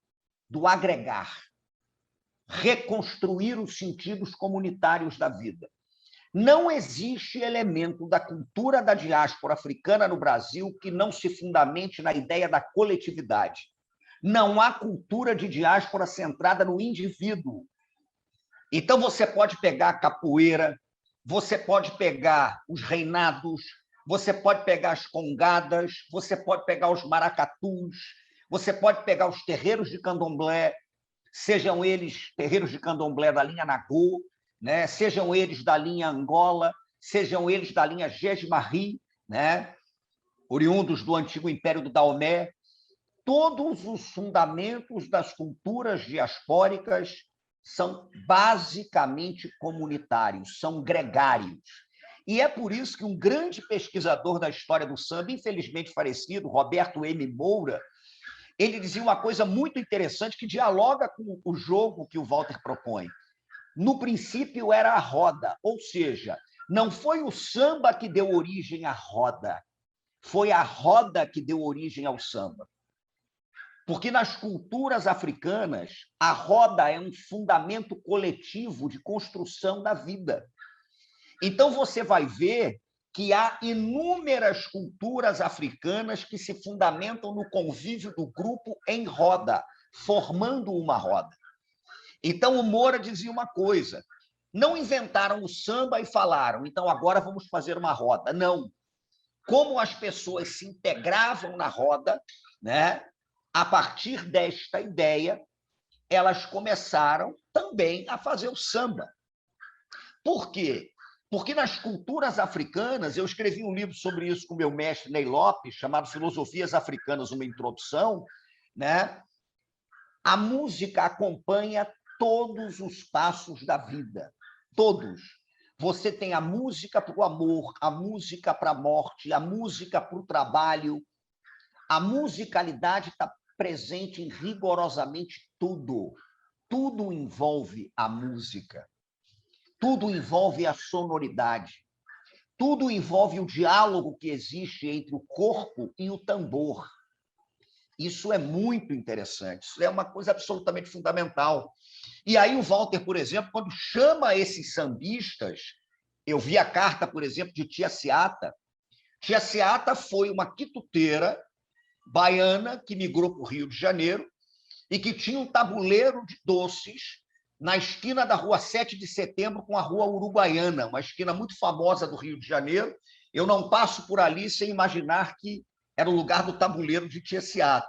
do agregar, reconstruir os sentidos comunitários da vida. Não existe elemento da cultura da diáspora africana no Brasil que não se fundamente na ideia da coletividade. Não há cultura de diáspora centrada no indivíduo. Então, você pode pegar a capoeira, você pode pegar os reinados, você pode pegar as congadas, você pode pegar os maracatus, você pode pegar os terreiros de candomblé, sejam eles terreiros de candomblé da linha Nagô, né? Sejam eles da linha Angola, sejam eles da linha Gesmari, né? Oriundos do antigo Império do Daomé. Todos os fundamentos das culturas diaspóricas são basicamente comunitários, são gregários. E é por isso que um grande pesquisador da história do samba, infelizmente falecido, Roberto M. Moura, ele dizia uma coisa muito interessante que dialoga com o jogo que o Walter propõe. No princípio era a roda, ou seja, não foi o samba que deu origem à roda, foi a roda que deu origem ao samba. Porque nas culturas africanas, a roda é um fundamento coletivo de construção da vida. Então, você vai ver que há inúmeras culturas africanas que se fundamentam no convívio do grupo em roda, formando uma roda. Então, o Moura dizia uma coisa, não inventaram o samba e falaram, então agora vamos fazer uma roda. Não. Como as pessoas se integravam na roda, né? A partir desta ideia, elas começaram também a fazer o samba. Por quê? Porque nas culturas africanas, eu escrevi um livro sobre isso com meu mestre Ney Lopes, chamado Filosofias Africanas, uma introdução, né? A música acompanha todos os passos da vida, todos. Você tem a música para o amor, a música para a morte, a música para o trabalho. A musicalidade está presente em rigorosamente tudo. Tudo envolve a música. Tudo envolve a sonoridade. Tudo envolve o diálogo que existe entre o corpo e o tambor. Isso é muito interessante. Isso é uma coisa absolutamente fundamental. E aí o Walter, por exemplo, quando chama esses sambistas, eu vi a carta, por exemplo, de Tia Seata. Tia Seata foi uma quituteira baiana que migrou para o Rio de Janeiro e que tinha um tabuleiro de doces na esquina da Rua 7 de Setembro com a Rua Uruguaiana, uma esquina muito famosa do Rio de Janeiro. Eu não passo por ali sem imaginar que era o lugar do tabuleiro de Tia Seata.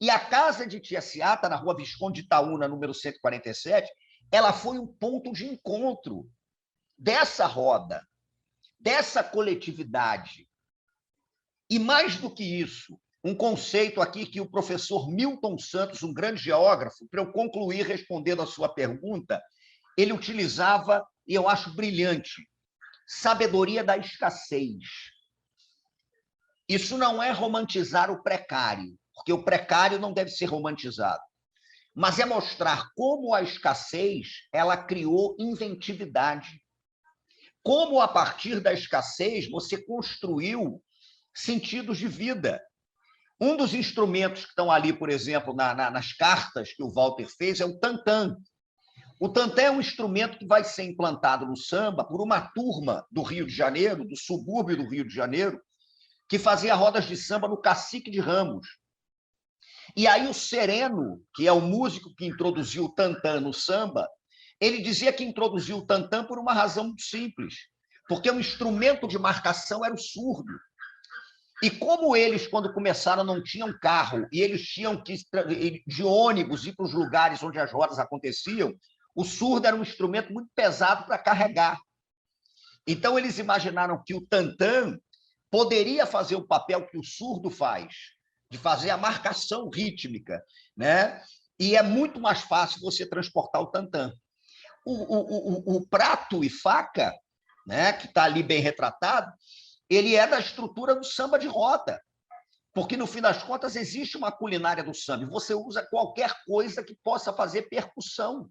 E a casa de Tia Seata, na Rua Visconde de Itaúna, número 147, ela foi um ponto de encontro dessa roda, dessa coletividade. E mais do que isso, um conceito aqui que o professor Milton Santos, um grande geógrafo, para eu concluir respondendo a sua pergunta, ele utilizava, e eu acho brilhante, sabedoria da escassez. Isso não é romantizar o precário, porque o precário não deve ser romantizado, mas é mostrar como a escassez ela criou inventividade. Como, a partir da escassez, você construiu sentidos de vida. Um dos instrumentos que estão ali, por exemplo, nas cartas que o Walter fez é o tantã. O tantã é um instrumento que vai ser implantado no samba por uma turma do Rio de Janeiro, do subúrbio do Rio de Janeiro, que fazia rodas de samba no Cacique de Ramos. E aí o Sereno, que é o músico que introduziu o tantã no samba, ele dizia que introduziu o tantã por uma razão muito simples, porque o instrumento de marcação era o surdo. E como eles, quando começaram, não tinham carro, e eles tinham que ir de ônibus ir para os lugares onde as rodas aconteciam, o surdo era um instrumento muito pesado para carregar. Então, eles imaginaram que o tantã poderia fazer o papel que o surdo faz, de fazer a marcação rítmica, né? E é muito mais fácil você transportar o tantã. O prato e faca, né, que está ali bem retratado, ele é da estrutura do samba de roda, porque, no fim das contas, existe uma culinária do samba, e você usa qualquer coisa que possa fazer percussão.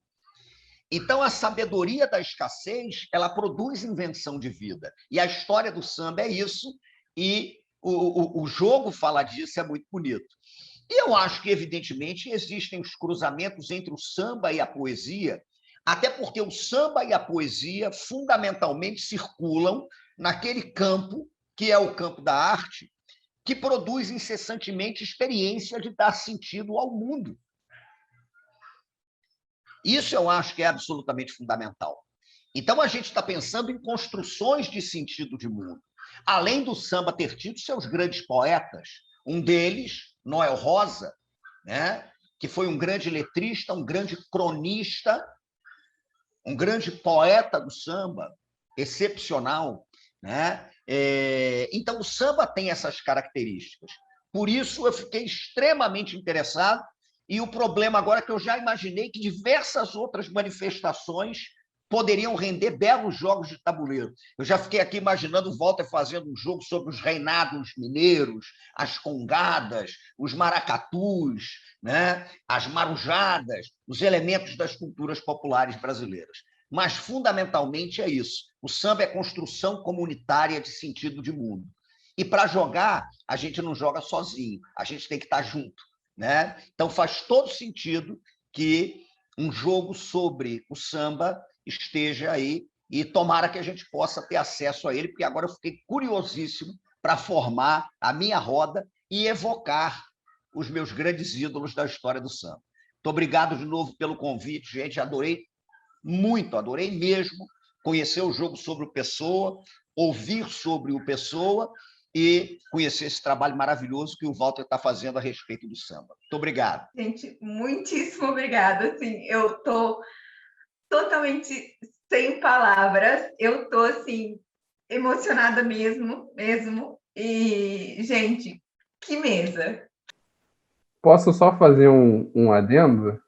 Então, a sabedoria da escassez, ela produz invenção de vida, e a história do samba é isso, e o jogo fala disso, é muito bonito. E eu acho que, evidentemente, existem os cruzamentos entre o samba e a poesia, até porque o samba e a poesia, fundamentalmente, circulam naquele campo, que é o campo da arte, que produz incessantemente experiência de dar sentido ao mundo. Isso eu acho que é absolutamente fundamental. Então, a gente está pensando em construções de sentido de mundo. Além do samba ter tido seus grandes poetas, um deles, Noel Rosa, né, que foi um grande letrista, um grande cronista, um grande poeta do samba, excepcional, né? Então, o samba tem essas características. Por isso, eu fiquei extremamente interessado, e o problema agora é que eu já imaginei que diversas outras manifestações poderiam render belos jogos de tabuleiro. Eu já fiquei aqui imaginando o Walter fazendo um jogo sobre os reinados mineiros, as congadas, os maracatus, né? As marujadas, os elementos das culturas populares brasileiras. Mas, fundamentalmente, é isso. O samba é construção comunitária de sentido de mundo. E, para jogar, a gente não joga sozinho, a gente tem que estar junto, né? Então, faz todo sentido que um jogo sobre o samba esteja aí, e tomara que a gente possa ter acesso a ele, porque agora eu fiquei curiosíssimo para formar a minha roda e evocar os meus grandes ídolos da história do samba. Muito obrigado de novo pelo convite, gente. Adorei muito, adorei mesmo conhecer o jogo sobre o Pessoa, ouvir sobre o Pessoa e conhecer esse trabalho maravilhoso que o Walter está fazendo a respeito do samba. Muito obrigado. Gente, muitíssimo obrigada. Assim, eu estou totalmente sem palavras. Eu estou assim emocionada mesmo. E, gente, que mesa! Posso só fazer um adendo?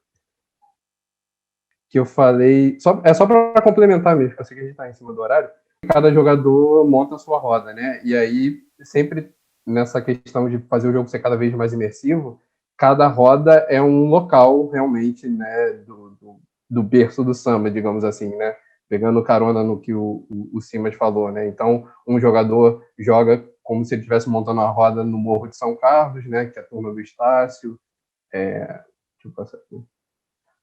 Que eu falei... é só para complementar mesmo, que eu sei que a gente está em cima do horário. Cada jogador monta a sua roda, né? E aí, sempre nessa questão de fazer o jogo ser cada vez mais imersivo, cada roda é um local, realmente, né, do berço do samba, digamos assim, né? Pegando carona no que o Simas falou, né? Então, um jogador joga como se ele estivesse montando uma roda no Morro de São Carlos, né? Que é a turma do Estácio. Deixa eu passar aqui.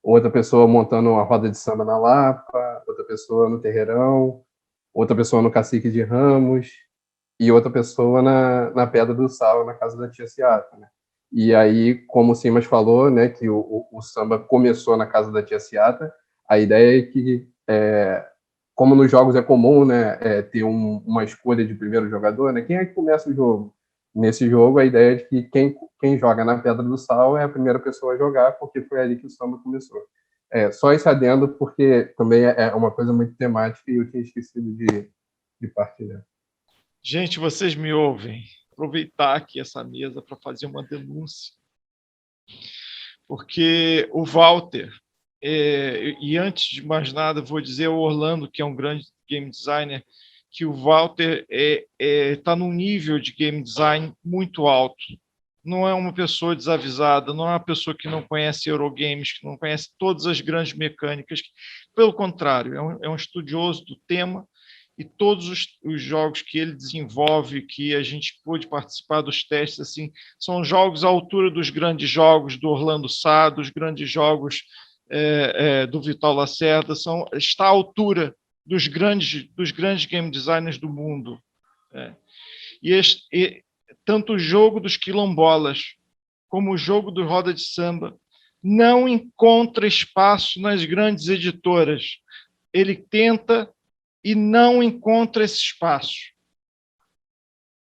Outra pessoa montando uma roda de samba na Lapa, outra pessoa no Terreirão, outra pessoa no Cacique de Ramos e outra pessoa na Pedra do Sal, na casa da tia Ciata, né? E aí, como o Simas falou, né, que o samba começou na casa da tia Ciata, a ideia é que, como nos jogos é comum, né, ter uma escolha de primeiro jogador, né, quem é que começa o jogo? Nesse jogo, a ideia é de que quem joga na Pedra do Sal é a primeira pessoa a jogar, porque foi ali que o samba começou. Só isso adendo, porque também é uma coisa muito temática e eu tinha esquecido de partilhar. Gente, vocês me ouvem? Aproveitar aqui essa mesa para fazer uma denúncia. Porque o Walter, e antes de mais nada, vou dizer ao Orlando, que é um grande game designer, que o Walter está num nível de game design muito alto. Não é uma pessoa desavisada, não é uma pessoa que não conhece Eurogames, que não conhece todas as grandes mecânicas. Pelo contrário, é um estudioso do tema e todos os jogos que ele desenvolve, que a gente pôde participar dos testes, assim, são jogos à altura dos grandes jogos do Orlando Sá, dos grandes jogos do Vital Lacerda, está à altura dos grandes game designers do mundo. Tanto o jogo dos quilombolas como o jogo do Roda de Samba não encontra espaço nas grandes editoras. Ele tenta e não encontra esse espaço.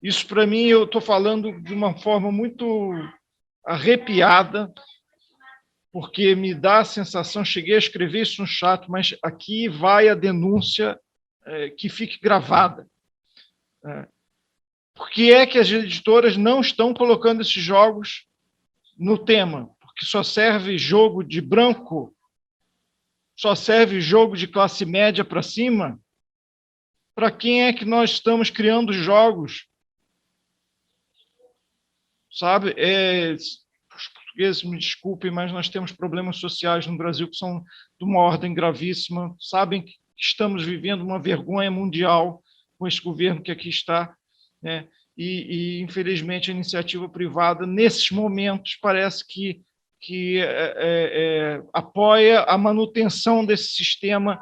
Isso, para mim, eu estou falando de uma forma muito arrepiada, porque me dá a sensação, cheguei a escrever isso no chat, mas aqui vai a denúncia que fique gravada. Por que é que as editoras não estão colocando esses jogos no tema? Porque só serve jogo de branco? Só serve jogo de classe média para cima? Para quem é que nós estamos criando jogos? Sabe? Os portugueses me desculpem, mas nós temos problemas sociais no Brasil que são de uma ordem gravíssima. Sabem que estamos vivendo uma vergonha mundial com esse governo que aqui está, né? E infelizmente, a iniciativa privada, nesses momentos, parece que apoia a manutenção desse sistema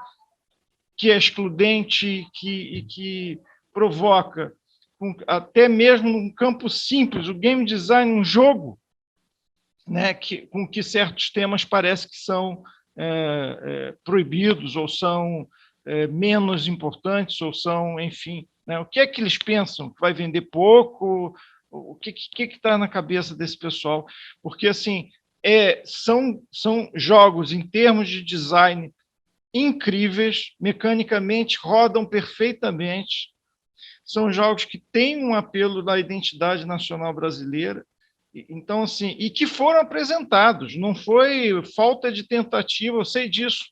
que é excludente e que provoca, até mesmo num campo simples, o game design, um jogo, né, com que certos temas parece que são proibidos ou são menos importantes ou são, enfim, né, o que é que eles pensam? Que vai vender pouco? O que está na cabeça desse pessoal? Porque, assim, são jogos, em termos de design, incríveis, mecanicamente rodam perfeitamente, são jogos que têm um apelo da identidade nacional brasileira, então, assim, e que foram apresentados, não foi falta de tentativa, eu sei disso,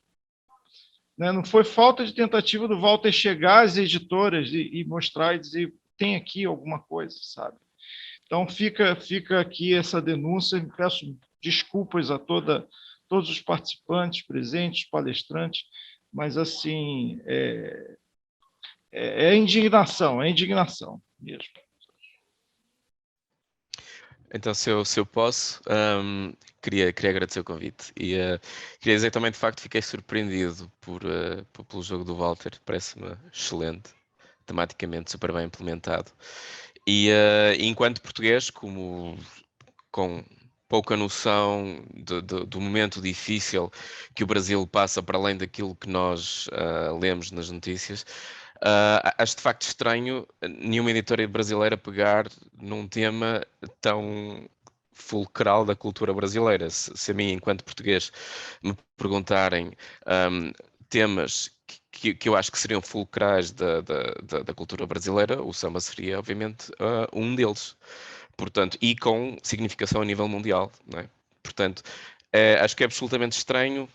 né? Não foi falta de tentativa do Walter chegar às editoras e mostrar e dizer, tem aqui alguma coisa, sabe? Então, fica aqui essa denúncia, peço desculpas a todos os participantes, presentes, palestrantes, mas, assim, é indignação mesmo. Então, se eu posso, queria agradecer o convite e queria dizer também, de facto, fiquei surpreendido pelo jogo do Walter, parece-me excelente, tematicamente super bem implementado. E enquanto português, com pouca noção do momento difícil que o Brasil passa para além daquilo que nós lemos nas notícias, acho de facto estranho nenhuma editora brasileira pegar num tema tão fulcral da cultura brasileira. Se a mim, enquanto português, me perguntarem temas que eu acho que seriam fulcrais da cultura brasileira, o samba seria, obviamente, um deles. Portanto, e com significação a nível mundial, não é? Portanto, acho que é absolutamente estranho,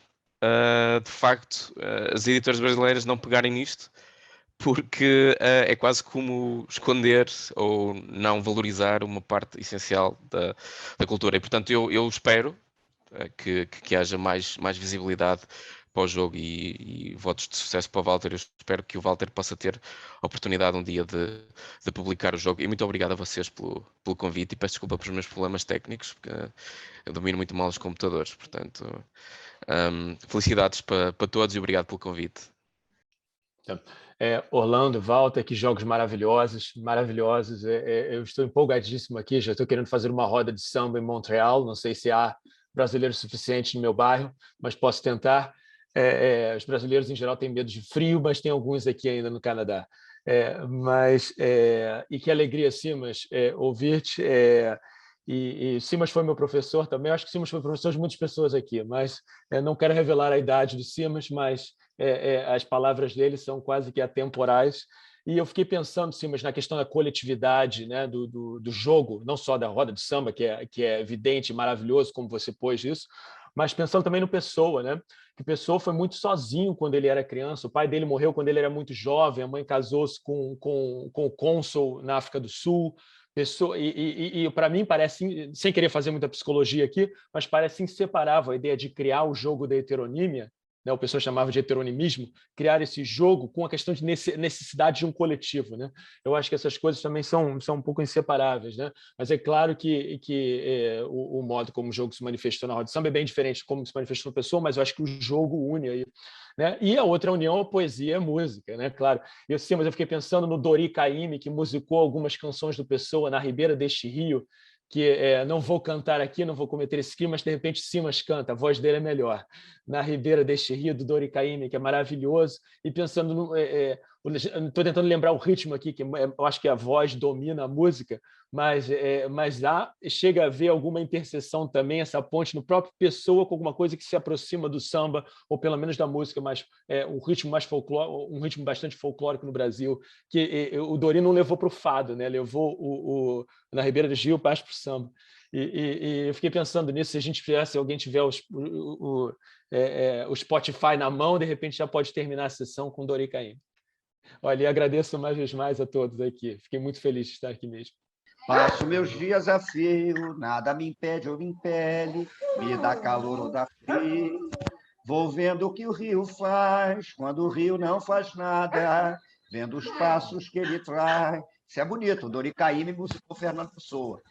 de facto, as editoras brasileiras não pegarem nisto, porque é quase como esconder ou não valorizar uma parte essencial da cultura. E, portanto, eu espero que haja mais visibilidade para o jogo e votos de sucesso para o Walter. Eu espero que o Walter possa ter a oportunidade um dia de publicar o jogo. E muito obrigado a vocês pelo convite e peço desculpa pelos meus problemas técnicos, porque eu domino muito mal os computadores. Portanto, felicidades para todos e obrigado pelo convite. Orlando, Walter, que jogos maravilhosos. Eu estou empolgadíssimo aqui, já estou querendo fazer uma roda de samba em Montreal, não sei se há brasileiro suficiente no meu bairro, mas posso tentar. Os brasileiros, em geral, têm medo de frio, mas tem alguns aqui ainda no Canadá. E que alegria, Simas, ouvir-te. E Simas foi meu professor também. Eu acho que Simas foi professor de muitas pessoas aqui, mas não quero revelar a idade do Simas, mas as palavras dele são quase que atemporais. E eu fiquei pensando, Simas, na questão da coletividade, né, do jogo, não só da roda de samba, que é evidente e maravilhoso, como você pôs isso, mas pensando também no Pessoa, né? Que Pessoa foi muito sozinho quando ele era criança. O pai dele morreu quando ele era muito jovem, a mãe casou-se com o cônsul na África do Sul. E para mim parece, sem querer fazer muita psicologia aqui, mas parece inseparável a ideia de criar o jogo da heteronímia né, o pessoal chamava de heteronimismo, criar esse jogo com a questão de necessidade de um coletivo, né? Eu acho que essas coisas também são um pouco inseparáveis, né? Mas é claro que o modo como o jogo se manifestou na roda de samba é bem diferente de como se manifestou na pessoa, mas eu acho que o jogo une aí, né? E a outra união, a poesia e a música, né? Claro. Mas eu fiquei pensando no Dori Caymmi, que musicou algumas canções do Pessoa na Ribeira deste Rio, que não vou cantar aqui, não vou cometer esse crime, mas de repente Simas canta, a voz dele é melhor. Na Ribeira deste Rio, do Dori Caymmi, que é maravilhoso, e pensando, estou tentando lembrar o ritmo aqui, que eu acho que a voz domina a música, mas lá chega a haver alguma interseção também, essa ponte no próprio Pessoa com alguma coisa que se aproxima do samba, ou pelo menos da música, mas um ritmo mais folclórico, um ritmo bastante folclórico no Brasil, que o Dori não levou para o fado, né? Levou na Ribeira do Rio, parte para o samba. E eu fiquei pensando nisso, se a gente tivesse, se alguém tiver o Spotify na mão, de repente já pode terminar a sessão com Dori Caymmi. Olha, e agradeço mais vezes mais a todos aqui. Fiquei muito feliz de estar aqui mesmo. Passo meus dias a fio, nada me impede ou me impele, me dá calor ou dá frio. Vou vendo o que o rio faz, quando o rio não faz nada, vendo os passos que ele traz. Isso é bonito, Dori Caymmi musicou Fernando Pessoa.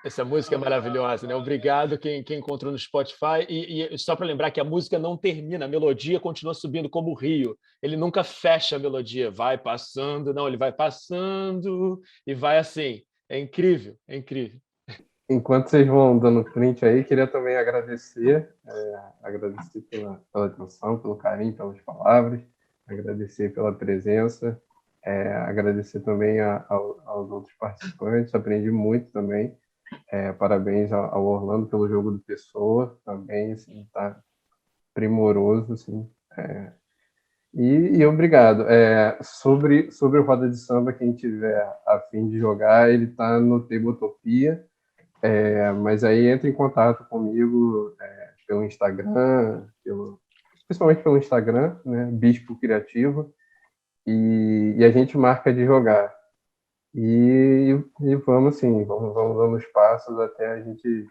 Essa música é maravilhosa, né? Obrigado quem encontrou no Spotify. E só para lembrar que a música não termina, a melodia continua subindo como o rio. Ele nunca fecha a melodia, vai passando, não, ele vai passando e vai assim. É incrível, é incrível. Enquanto vocês vão dando print aí, queria também agradecer pela atenção, pelo carinho, pelas palavras, agradecer pela presença, agradecer também aos outros participantes, aprendi muito também. Parabéns ao Orlando pelo jogo do Pessoa, também, assim, tá primoroso, assim. E obrigado. Sobre o Roda de Samba, quem tiver a fim de jogar, ele está no Tabletopia, mas aí entra em contato comigo pelo Instagram, principalmente pelo Instagram, né, Bispo Criativo, e a gente marca de jogar. E vamos sim, vamos dando os passos até a gente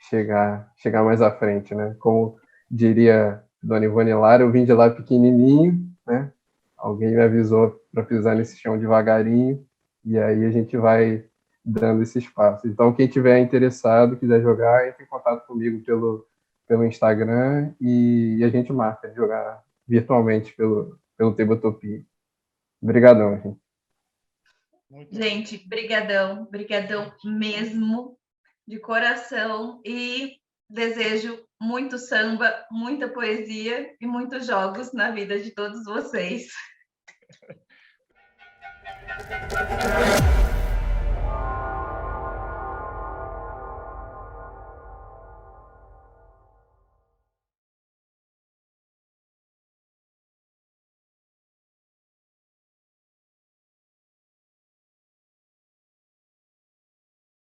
chegar mais à frente, né? Como diria Dona Ivone Lara, eu vim de lá pequenininho, né? Alguém me avisou para pisar nesse chão devagarinho, e aí a gente vai dando esses passos. Então, quem tiver interessado, quiser jogar, entre em contato comigo pelo Instagram e a gente marca de jogar virtualmente pelo Tabletopia. Obrigadão, gente. Gente, brigadão mesmo, de coração, e desejo muito samba, muita poesia e muitos jogos na vida de todos vocês.